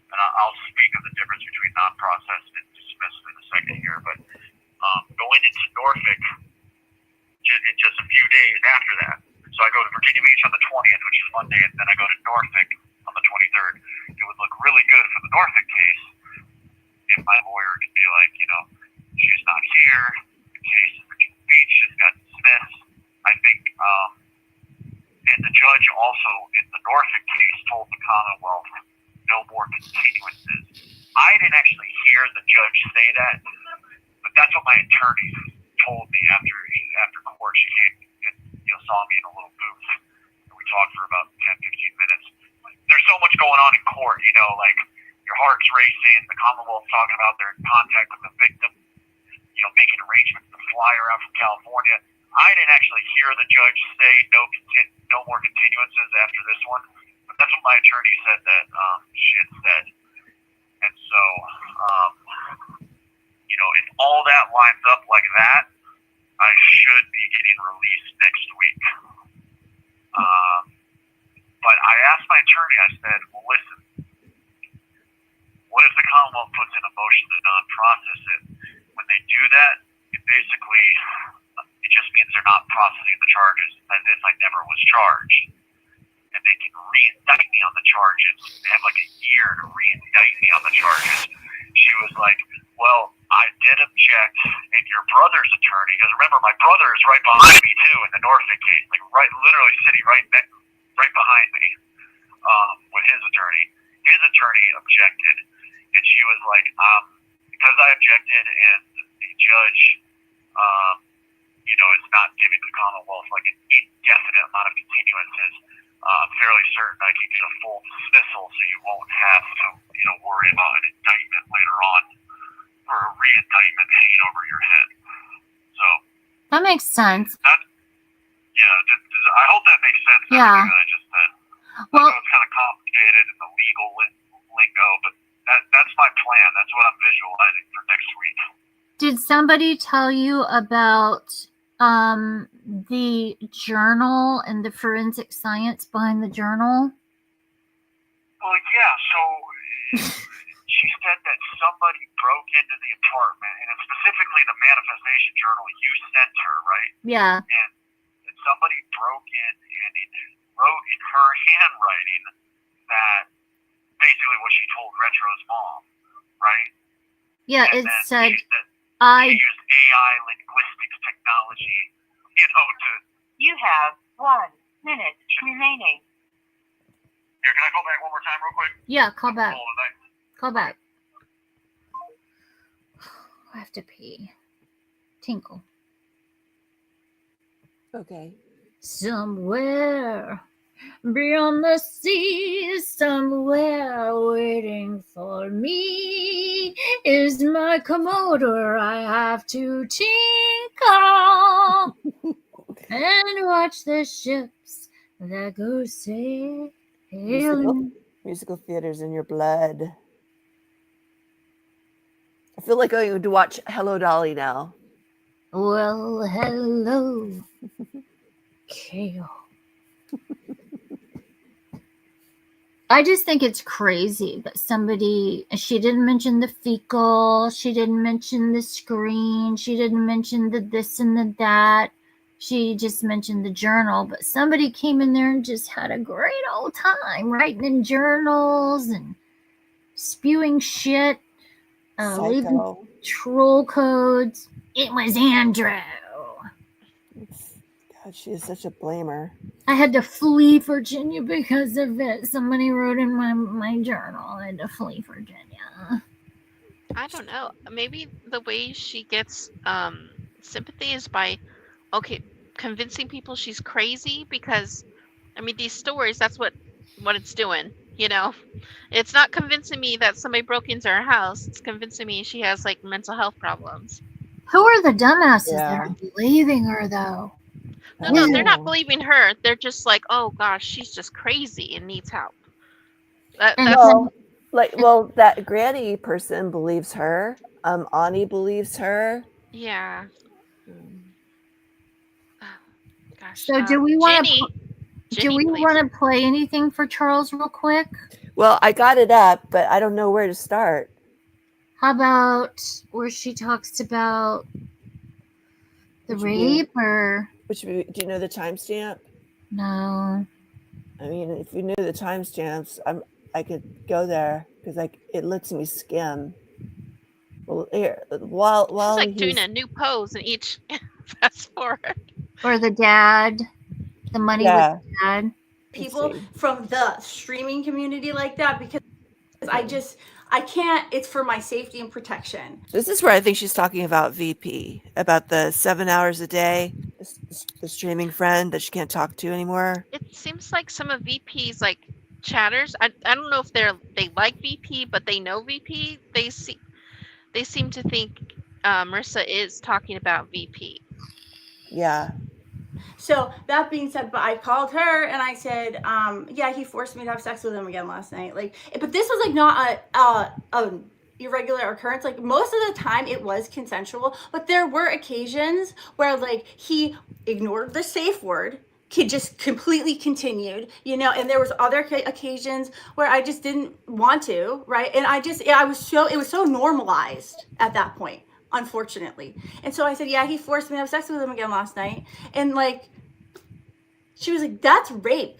And I'll speak of the difference between non-processed and dismissed in a second here. But going into Norfolk in just a few days after that, so I go to Virginia Beach on the 20th, which is Monday, and then I go to Norfolk on the 23rd. It would look really good for the Norfolk case if my lawyer could be like, she's not here, the case in Virginia Beach just got dismissed. I think, and the judge also in the Norfolk case told the Commonwealth no more continuances. I didn't actually hear the judge say that, but that's what my attorney told me after court. She came and saw me in a little booth, and we talked for about 10-15 minutes. There's so much going on in court, like your heart's racing. The Commonwealth's talking about they're in contact with the victim, making arrangements to fly her out from California. I didn't actually hear the judge say no more continuances after this one, but that's what my attorney said that she had said. And so, if all that lines up like that, I should be getting released next week. But I asked my attorney, I said, well, listen, what if the Commonwealth puts in a motion to non-process it? When they do that, it just means they're not processing the charges as if I never was charged. And they can re-indict me on the charges. They have like a year to re-indict me on the charges. She was like, well, I did object, and your brother's attorney, because remember, my brother is right behind me too in the Norfolk case, like literally sitting right behind me with his attorney. His attorney objected, and she was like, because I objected and the judge, is not giving the Commonwealth like an indefinite amount of continuances, I'm fairly certain I can get a full dismissal so you won't have to, worry about an indictment later on or a re-indictment hanging over your head. So That makes sense. I hope that makes sense. Yeah. Everything that I just said. Well, I know it's kind of complicated in the legal lingo, but that's my plan. That's what I'm visualizing for next week. did somebody tell you about the journal and the forensic science behind the journal? Well, yeah, so she said that somebody broke into the apartment, and it's specifically the manifestation journal you sent her, right? Yeah. And somebody broke in and it wrote in her handwriting that basically what she told Retro's mom, right? Yeah, And it then said, she used AI linguistics technology, to... You have 1 minute remaining. Here, can I call back one more time real quick? yeah, call back. Call tonight. Call back. I have to pee. Tinkle. Okay. Somewhere beyond the sea, somewhere waiting for me is my Komodo. I have to tinkle and watch the ships that go sailing. Musical theater's in your blood. I feel like going to watch Hello Dolly now. Well, hello, Kale. I just think it's crazy that she didn't mention the fecal, she didn't mention the screen, she didn't mention the this and the that. She just mentioned the journal, but somebody came in there and just had a great old time writing in journals and spewing shit, leaving Psycho. troll codes. It was Andrew. God, she is such a blamer. I had to flee Virginia because of it. Somebody wrote in my journal. I had to flee Virginia. I don't know. Maybe the way she gets sympathy is by convincing people she's crazy, because these stories, that's what it's doing, It's not convincing me that somebody broke into her house. It's convincing me she has like mental health problems. Who are the dumbasses that Yeah. are believing her though? No, they're not believing her. They're just like, oh gosh, she's just crazy and needs help. That granny person believes her. Ani believes her. Yeah. Gosh. So do we want Ginny to play anything for Charles real quick? Well, I got it up, but I don't know where to start. How about where she talks about the rape or do you know the timestamp? no? If you knew the timestamps, I could go there because it lets me skim. Well, here while She's like doing a new pose in each fast forward. Or the dad, the money with the dad. People from the streaming community like that, because I can't, it's for my safety and protection. This is where I think she's talking about VP, about the 7 hours a day, the streaming friend that she can't talk to anymore. It seems like some of VP's like chatters. I don't know if they like VP, but they know VP. They seem to think Marissa is talking about VP. Yeah. So that being said, but I called her and I said, yeah, he forced me to have sex with him again last night. But this was not a irregular occurrence. Most of the time it was consensual, but there were occasions where he ignored the safe word, just completely continued, and there was other occasions where I just didn't want to, right? And it was so normalized at that point, unfortunately. And so I said, yeah, he forced me to have sex with him again last night. And she was like, that's rape.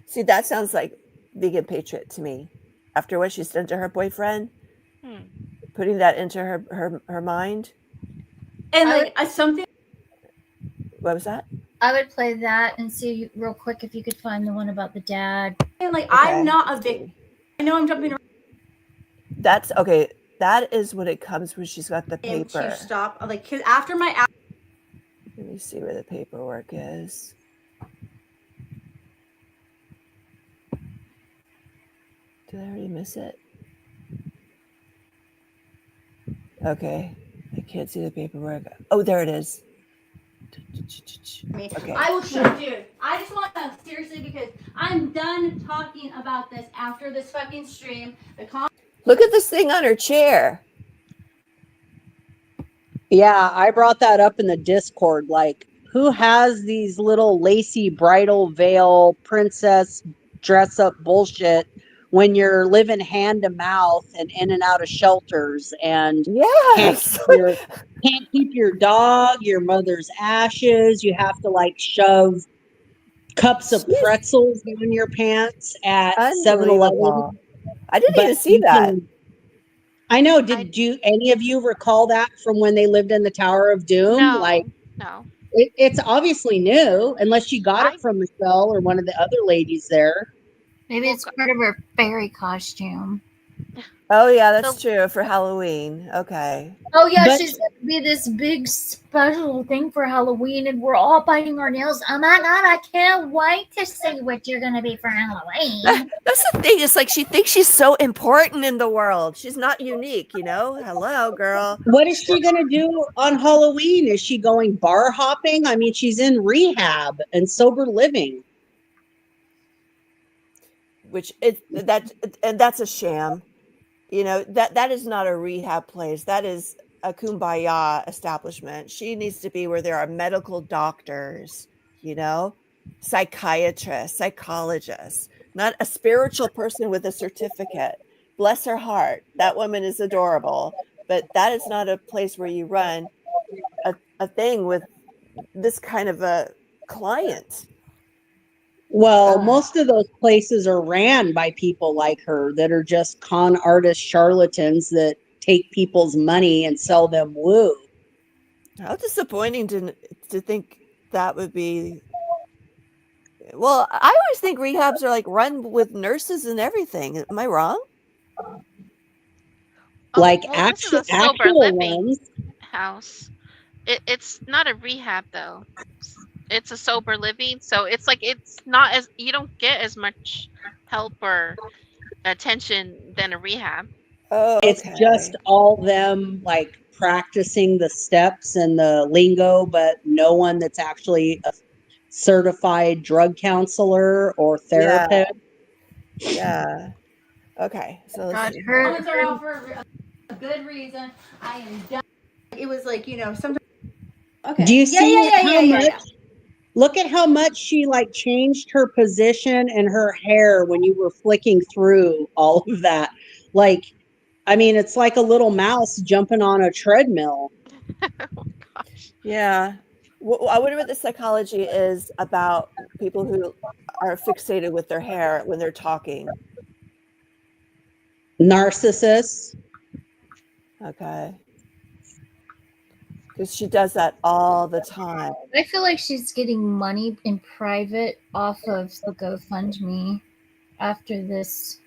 See, that sounds like being a patriot to me. After what she's done to her boyfriend, putting that into her mind. And something. What was that? I would play that and see real quick if you could find the one about the dad. And I'm not a victim. I know I'm jumping around. That's okay. That is what it comes when she's got the him paper. to stop. Like, 'cause after my Let me see where the paperwork is. Did I already miss it? Okay. I can't see the paperwork. Oh, there it is. Okay. I will show you. I just want to seriously, because I'm done talking about this after this fucking stream. Look at this thing on her chair. Yeah, I brought that up in the Discord. Like, who has these little lacy bridal veil princess dress up bullshit when you're living hand to mouth and in and out of shelters and Yes. can't keep your dog, your mother's ashes. You have to like shove cups of Jeez. pretzels in your pants at 7-Eleven. Unbelievable. I didn't even But see you that. can. I know. Did you any of you recall that from when they lived in the Tower of Doom? No, Like, no. it's obviously new, unless you got I- it from Michelle or one of the other ladies there. Maybe it's part of her fairy costume. Oh, yeah, that's true. For Halloween. Okay. Oh yeah, But- she's gonna be this big special thing for Halloween, and we're all biting our nails. Oh my god, I can't wait to see what you're gonna be for Halloween. That's the thing. It's like she thinks she's so important in the world. She's not unique, you know? Hello, girl. What is she going to do on Halloween? Is she going bar hopping? I mean, she's in rehab and sober living. That's a sham. You know, that is not a rehab place. That is a kumbaya establishment. She needs to be where there are medical doctors, you know, psychiatrists, psychologists, not a spiritual person with a certificate. Bless her heart. That woman is adorable, but that is not a place where you run a thing with this kind of a client. Well, most of those places are ran by people like her that are just con artist charlatans that take people's money and sell them woo. How disappointing to think that would be. Well, I always think rehabs are like run with nurses and everything. Am I wrong? Like this is a actual sober living ones. house. It's not a rehab though. It's a sober living, so it's like it's not as you don't get as much help or attention than a rehab. Oh, It's okay. just all them like practicing the steps and the lingo, but no one that's actually a certified drug counselor or therapist. Yeah. Okay. So let's God, see. comments are out for a good reason. I am done. It was like, you know, sometimes. Okay. Do you see how much? Yeah. Look at how much she like changed her position and her hair when you were flicking through all of that. Like, I mean, it's like a little mouse jumping on a treadmill. Oh my gosh. Yeah. Well, I wonder what the psychology is about people who are fixated with their hair when they're talking. Narcissists. Okay. Because she does that all the time. I feel like she's getting money in private off of the GoFundMe after this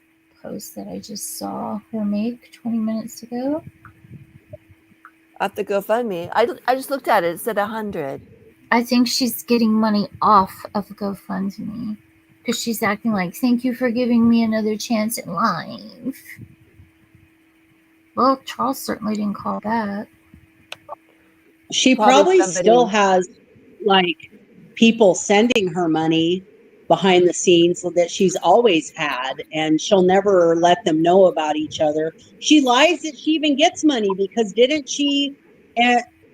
post that I just saw her make 20 minutes ago. Off the GoFundMe. I just looked at it. It said 100. I think she's getting money off of GoFundMe because she's acting like, thank you for giving me another chance in life. Well, Charles certainly didn't call back. She probably still has like people sending her money behind the scenes that she's always had, and she'll never let them know about each other. She lies that she even gets money because didn't she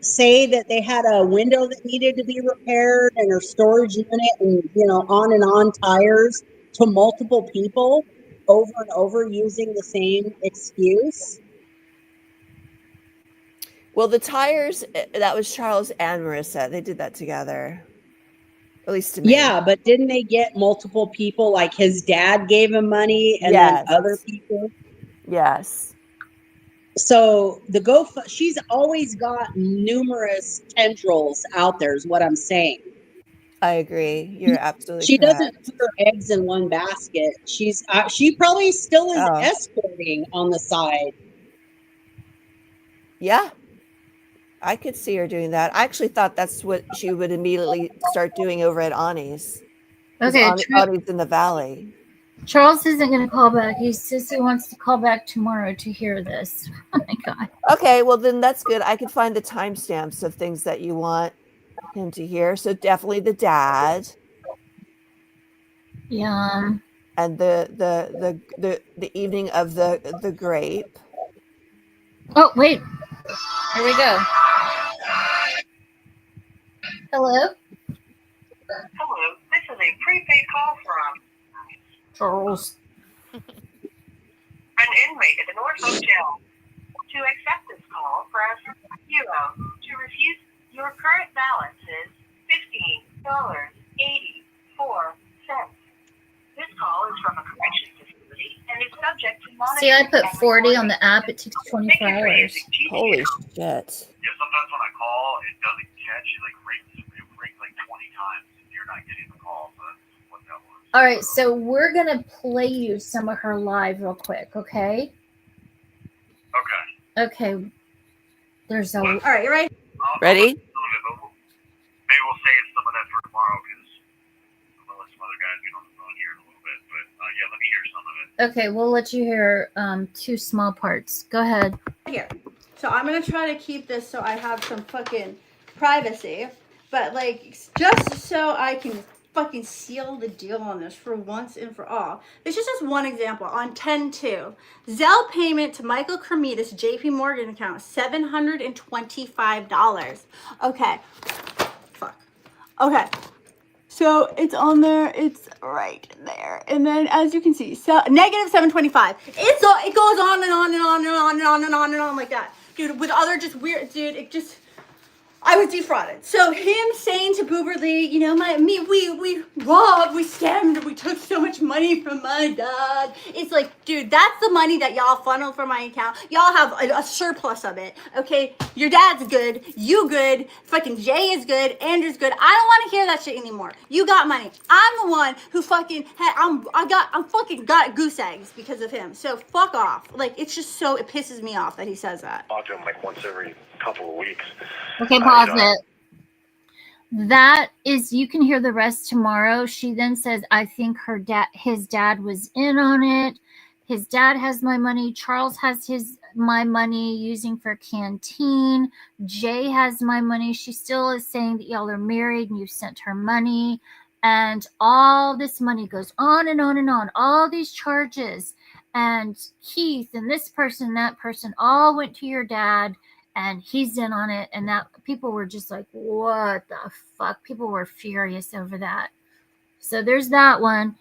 say that they had a window that needed to be repaired and her storage unit and, you know, on tires to multiple people over and over using the same excuse? Well, the tires, that was Charles and Marissa. They did that together. At least to me. Yeah, but didn't they get multiple people? Like his dad gave him money and Yes. then other people? Yes. So she's always got numerous tendrils out there is what I'm saying. I agree. You're absolutely She correct. doesn't put her eggs in one basket. She probably still is Oh. escorting on the side. Yeah. I could see her doing that. I actually thought that's what she would immediately start doing over at Ani's. Okay, Ani's in the valley. Charles isn't going to call back. He says he wants to call back tomorrow to hear this. Oh my God. Okay, well then that's good. I can find the timestamps of things that you want him to hear. So definitely the dad Yeah. and the evening of the grape. Oh, wait. Here we go. Hello? Hello, this is a prepaid call from Charles. an inmate at the North Hotel. To accept this call, press 0. To refuse, your current balance is $15.84. This call is from a corrections facility and is subject to monitoring. See, I put and 40 on recording. the app. It takes 24 Thank you for hours. using GTO. Holy shit. Yeah, sometimes when I call, it doesn't catch. It rings like 20 times, and you're not getting the call. So that's what that was. All right, so we're going to play you some of her live real quick, okay? Okay. Okay. There's a. All right, you ready? Ready? Maybe we'll save some of that for tomorrow because I'm gonna let some other guys get on the phone here in a little bit. But yeah, let me hear some of it. Okay, we'll let you hear 2 small parts. Go ahead. Here. So I'm gonna try to keep this so I have some fucking privacy, but like just so I can fucking seal the deal on this for once and for all. This is just one example. On 10/2, Zelle payment to Michael Cremidas JP Morgan account $725. Okay. Fuck. Okay. So it's on there. It's right there. And then as you can see, so negative 725. It goes on and on and on and on and on and on and on like that. Dude, with other just weird, dude, it just, I was defrauded. So him saying to Boober Lee, you know, we robbed, we scammed, we took so much money from my dad. It's like, dude, that's the money that y'all funneled from my account. Y'all have a surplus of it, okay? Your dad's good, you good, fucking Jay is good, Andrew's good. I don't want to hear that shit anymore. You got money. I'm the one who fucking I fucking got goose eggs because of him. So fuck off. Like, it's just so, it pisses me off that he says that. Talk to him like once every couple of weeks. Okay, pause it. That is, you can hear the rest tomorrow. She then says, I think his dad was in on it. His dad has my money. Charles has my money using for canteen. Jay has my money. She still is saying that y'all are married and you sent her money. And all this money goes on and on and on. All these charges. And Keith and this person and that person all went to your dad. And he's in on it, and that people were just like, what the fuck? People were furious over that. So there's that one.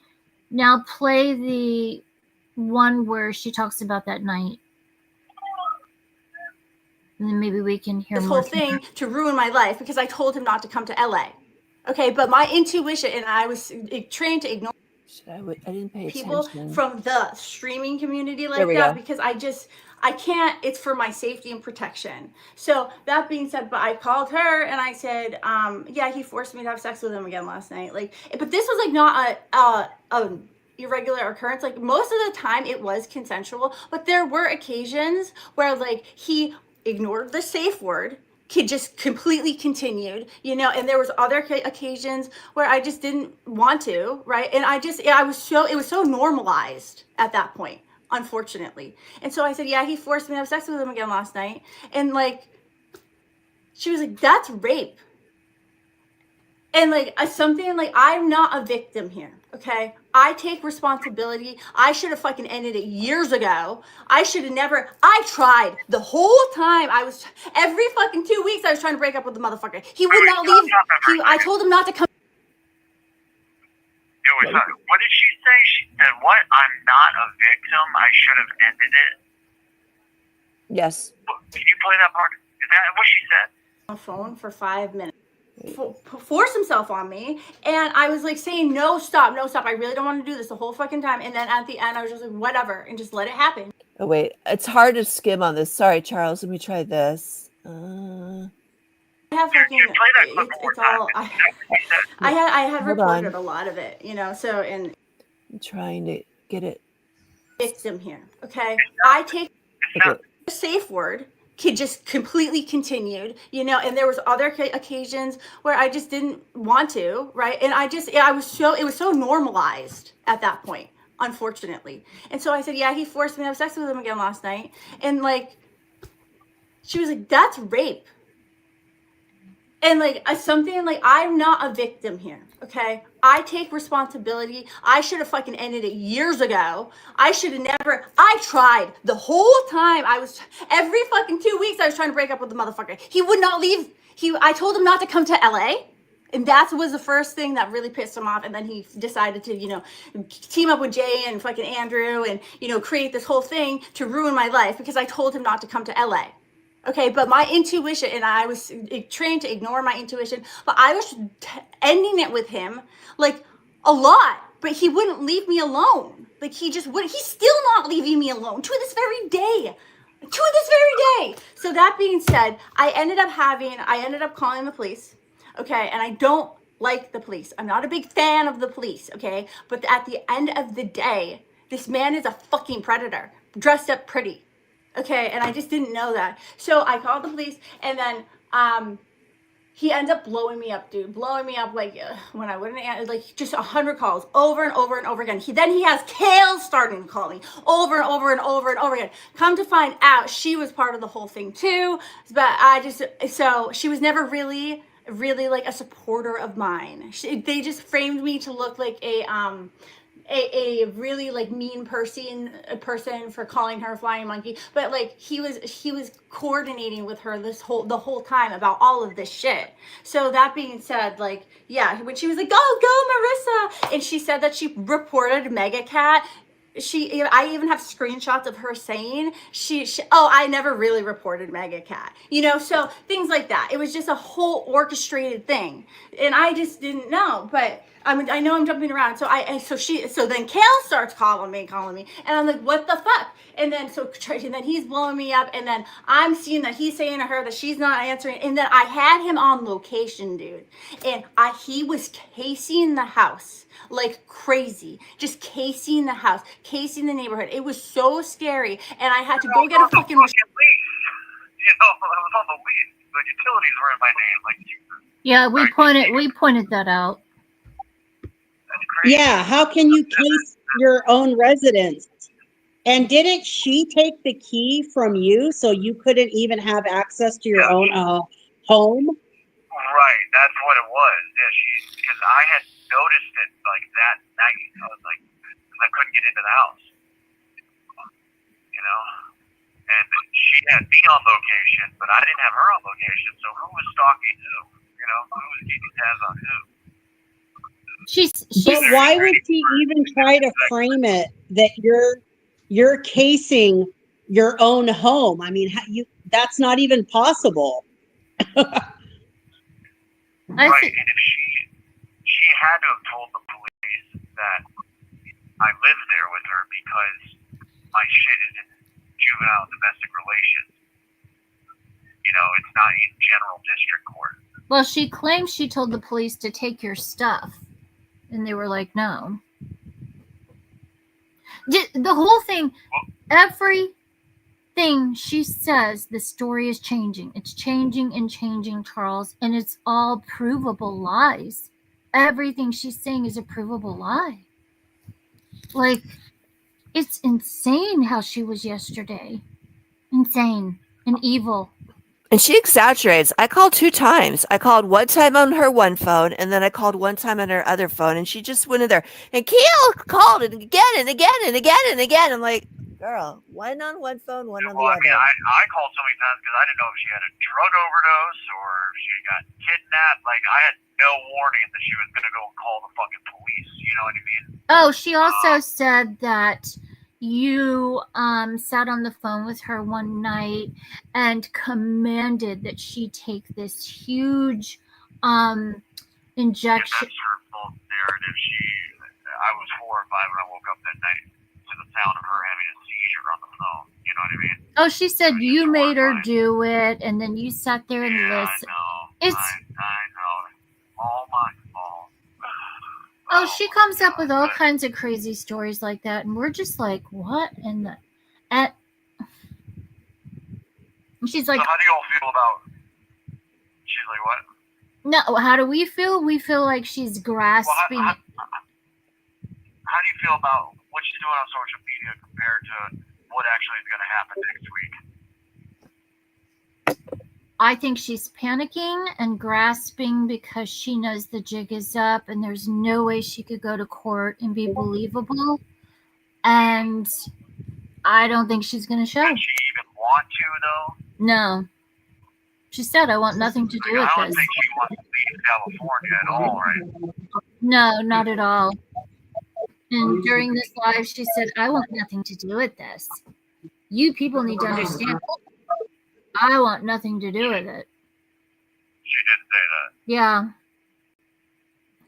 Now play the one where she talks about that night. And then maybe we can hear this more whole thing to ruin my life because I told him not to come to LA. Okay, but my intuition, and I was trained to ignore I didn't pay people attention. from the streaming community There like we that go. because I can't, it's for my safety and protection. So that being said, but I called her and I said, yeah, he forced me to have sex with him again last night. Like, but this was like not a irregular occurrence. Like most of the time it was consensual, but there were occasions where like he ignored the safe word, he just completely continued, you know, and there was other occasions where I just didn't want to, right? And it was so normalized at that point, unfortunately. And so I said, yeah, he forced me to have sex with him again last night. And like, she was like, that's rape. And like something like, I'm not a victim here, okay? I take responsibility. I should have fucking ended it years ago. I tried the whole time. Every fucking 2 weeks I was trying to break up with the motherfucker. He would not leave. I told him not to come. What did she say? She said, what? I'm not a victim. I should have ended it. Yes. Can you play that part? Is that what she said? On the phone for 5 minutes. Force himself on me, and I was like saying no stop, I really don't want to do this the whole fucking time. And then at the end I was just like whatever and just let it happen. Oh wait, it's hard to skim on this. Sorry, Charles. Let me try this. I have fucking it's all I had recorded a lot of it, you know. So and I'm trying to get it. Victim here, okay? I take Okay. a safe word, just completely continued, you know, and there was other occasions where I just didn't want to, right? And it was so normalized at that point, unfortunately. And so I said, yeah, he forced me to have sex with him again last night. And like, she was like, that's rape. And like something like, I'm not a victim here, okay? I take responsibility. I should have fucking ended it years ago. I should have never. I tried the whole time. Every fucking 2 weeks I was trying to break up with the motherfucker. He would not leave. I told him not to come to LA. And that was the first thing that really pissed him off. And then he decided to, you know, team up with Jay and fucking Andrew and, you know, create this whole thing to ruin my life because I told him not to come to LA. Okay, but my intuition, and I was trained to ignore my intuition, but I was ending it with him like a lot, but he wouldn't leave me alone. Like he just would. He's still not leaving me alone to this very day. To this very day. So that being said, I ended up calling the police. Okay, and I don't like the police. I'm not a big fan of the police. Okay, but at the end of the day, this man is a fucking predator, dressed up pretty. Okay, and I just didn't know that. So I called the police, and then he ends up blowing me up, dude. Blowing me up like when I wouldn't answer, like just 100 calls over and over and over again. Then he has Kale starting to call me over and over and over and over again. Come to find out, she was part of the whole thing too. But so she was never really like a supporter of mine. They just framed me to look like a really like mean person for calling her a flying monkey, but like he was coordinating with her the whole time about all of this shit. So that being said, like, yeah, when she was like, go Marissa, and she said that she reported Mega Cat, I even have screenshots of her saying I never really reported Mega Cat, you know, so things like that. It was just a whole orchestrated thing, and I just didn't know. But I mean, I know I'm jumping around. So then Kale starts calling me, and I'm like, what the fuck? And then he's blowing me up, and then I'm seeing that he's saying to her that she's not answering, and then I had him on location, dude, and he was casing the house like crazy, just casing the house, casing the neighborhood. It was so scary, and I had to go get a fucking lease. You know, I was on the lease. The utilities were in my name, like Jesus. Yeah, we pointed that out. That's crazy. Yeah, how can you case your own residence? And didn't she take the key from you so you couldn't even have access to your own home? Right, that's what it was. Yeah, because I had noticed it like that night. I was like, because I couldn't get into the house, you know. And she had me on location, but I didn't have her on location. So who was stalking who? You know, who was keeping tabs on who? But why would she even try to frame it that you're casing your own home? I mean, that's not even possible. Right, and if she had to have told the police that I lived there with her because my shit is in juvenile domestic relations. You know, it's not in general district court. Well, she claims she told the police to take your stuff, and they were like, no. The whole thing, everything she says, the story is changing. It's changing and changing, Charles, and it's all provable lies. Everything she's saying is a provable lie. Like, it's insane how she was yesterday. Insane and evil. And she exaggerates. I called 2 times. I called one time on her one phone, and then I called one time on her other phone, and she just went in there. And Keel called it again and again and again and again. I'm like, girl, one on one phone, one on the other. I mean, I called so many times because I didn't know if she had a drug overdose or if she got kidnapped. Like, I had no warning that she was going to go and call the fucking police. You know what I mean? Oh, she also said that you sat on the phone with her one night and commanded that she take this huge injection. Yeah, that's her false narrative. I was 4 or 5 when I woke up that night to the sound of her having a seizure on the phone. You know what I mean? Oh, she said you made her do it, and then you sat there and listened. I know. I know. All my fault. Oh, she comes up with all kinds of crazy stories like that, and we're just like, what in the... And she's like, so how do y'all feel about? She's like, what? no, how do we feel? We feel like she's grasping. How do you feel about what she's doing on social media compared to what actually is going to happen next week? I think she's panicking and grasping because she knows the jig is up and there's no way she could go to court and be believable. And I don't think she's going to show. Does she even want to, though? No. She said, I want nothing to do with I don't this. think she wants to leave California at all, right? No, not at all. And during this live, she said, I want nothing to do with this. You people need to understand. I want nothing to do with it. She did say that. Yeah.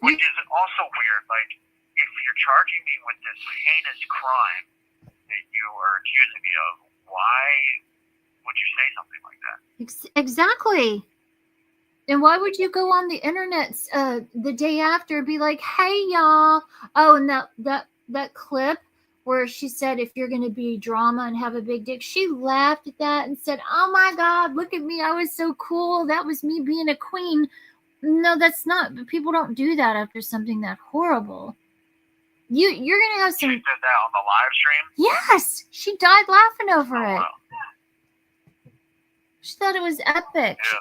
Which is also weird. Like, if you're charging me with this heinous crime that you are accusing me of, why would you say something like that? Exactly. And why would you go on the internet the day after and be like, hey, y'all. Oh, and that clip where she said, if you're going to be drama and have a big dick, she laughed at that and said, oh, my God, look at me. I was so cool. That was me being a queen. No, that's not. People don't do that after something that horrible. You're going to have some. She said that on the live stream? Yes. She died laughing over it. Wow. She thought it was epic. Yeah.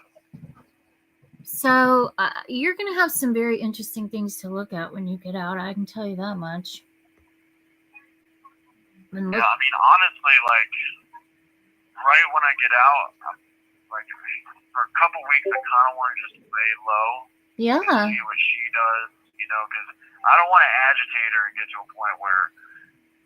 So you're going to have some very interesting things to look at when you get out. I can tell you that much. Yeah, I mean, honestly, like, right when I get out, like, for a couple weeks, I kind of want to just lay low. Yeah. And see what she does, you know, because I don't want to agitate her and get to a point where,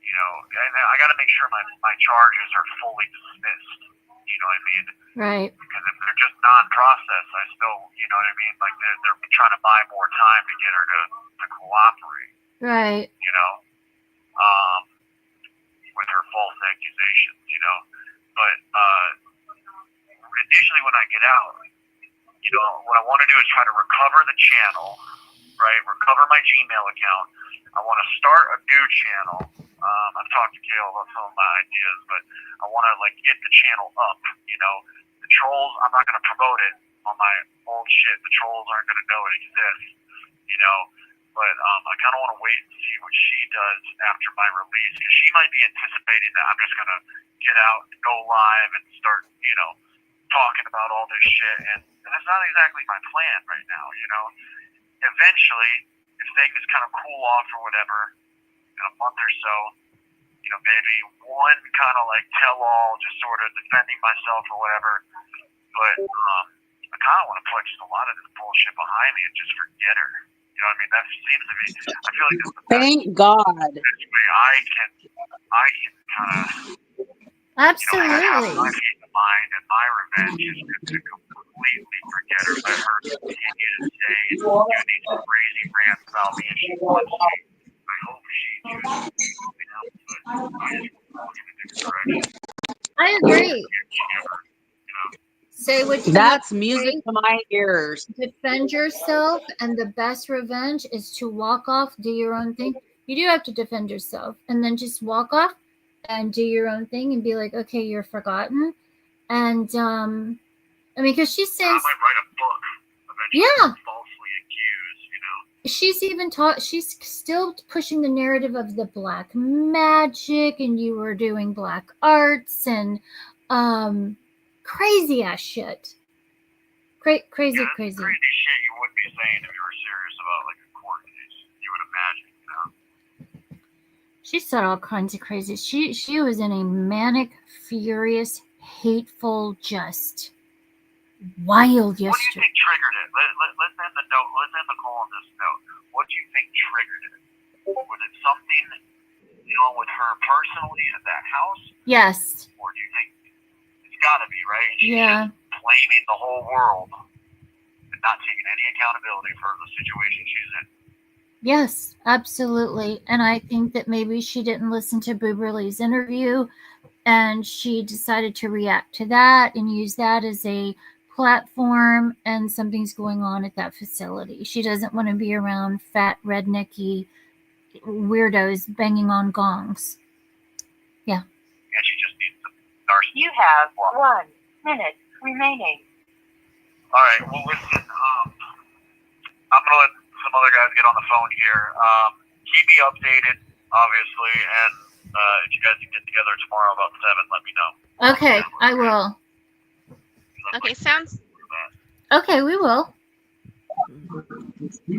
you know, and I got to make sure my charges are fully dismissed. You know what I mean? Right. Because if they're just non-processed, I still, you know what I mean? Like, they're trying to buy more time to get her to cooperate. Right. You know? With her false accusations, you know? But initially when I get out, you know, what I want to do is try to recover the channel, right? Recover my Gmail account. I want to start a new channel. I've talked to Kale about some of my ideas, but I want to, like, get the channel up, you know? The trolls, I'm not going to promote it on my old shit. The trolls aren't going to know it exists, you know? But I kind of want to wait and see what she does after my release, because she might be anticipating that I'm just going to get out and go live and start, you know, talking about all this shit. And that's not exactly my plan right now, you know? Eventually, if things kind of cool off or whatever, in a month or so, you know, maybe one kind of like tell-all, just sort of defending myself or whatever. But I kind of want to put just a lot of this bullshit behind me and just forget her. You know what I mean? That seems to be. I feel like that's the Thank God. best way I can kind of, Absolutely. you know, have my peace of mind and my revenge is to completely forget her. Let her continue to say and do these crazy rants about me if she wants to. I hope she chooses to do something else, but I just want to look in a different direction. I agree. Say what you That's have to music say. to my ears. Defend yourself, and the best revenge is to walk off, do your own thing. You do have to defend yourself, and then just walk off and do your own thing and be like, okay, you're forgotten. And I mean, because she I says, might write a book eventually. Yeah. Falsely accused, you know. she's even taught, she's still pushing the narrative of the black magic, and you were doing black arts and crazy ass shit. Crazy, Yeah, crazy. that's crazy shit you wouldn't be saying if you were serious about like a court case. You would imagine, you know. She said all kinds of crazy. She was in a manic, furious, hateful, just wild What do you yesterday. think triggered it? Let's end the note. Let's end the call on this note. What do you think triggered it? Was it something, you know, with her personally at that house, Yes. or do you think it's got to be right? She's Yeah. just blaming the whole world and not taking any accountability for the situation she's in. Yes, absolutely. And I think that maybe she didn't listen to Booberly's interview, and she decided to react to that and use that as a platform, and something's going on at that facility. She doesn't want to be around fat, rednecky weirdos banging on gongs. And she just needs some narcissism. You have 1 minutes remaining. All right. Well, listen. I'm gonna let some other guys get on the phone here. Keep me updated, obviously, and if you guys can get together tomorrow about 7, let me know. Okay, I will. Okay, sounds Okay, we will.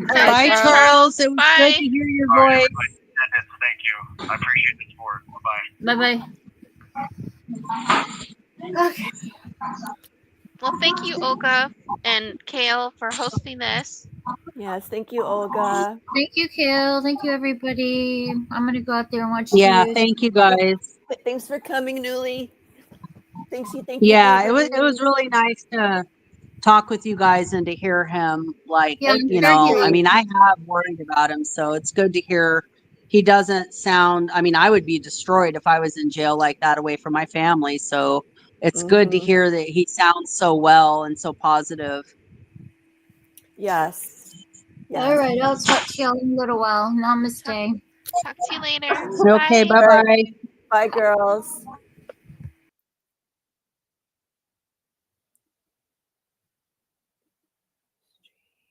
Bye, Charles. It was Bye. good to hear your All right, voice. everybody. Attendance, thank you. I appreciate the support. Bye-bye. Bye-bye. Okay. Well, thank you, Olga and Kale, for hosting this. Yes, thank you, Olga. Thank you, Kale. Thank you, everybody. I'm gonna go out there and watch Yeah, TV. thank you guys. Thanks for coming, Newly. Thank you. Yeah, Thank it was really nice to talk with you guys and to hear him. Like, Yeah, I'm you sure know, he- I mean, I have worried about him, so it's good to hear he doesn't sound. I mean, I would be destroyed if I was in jail like that away from my family. So it's good to hear that he sounds so well and so positive. Yes. All right, I'll talk to y'all in a little while. Namaste. Talk to you later. Okay, Bye. bye bye. Bye, girls.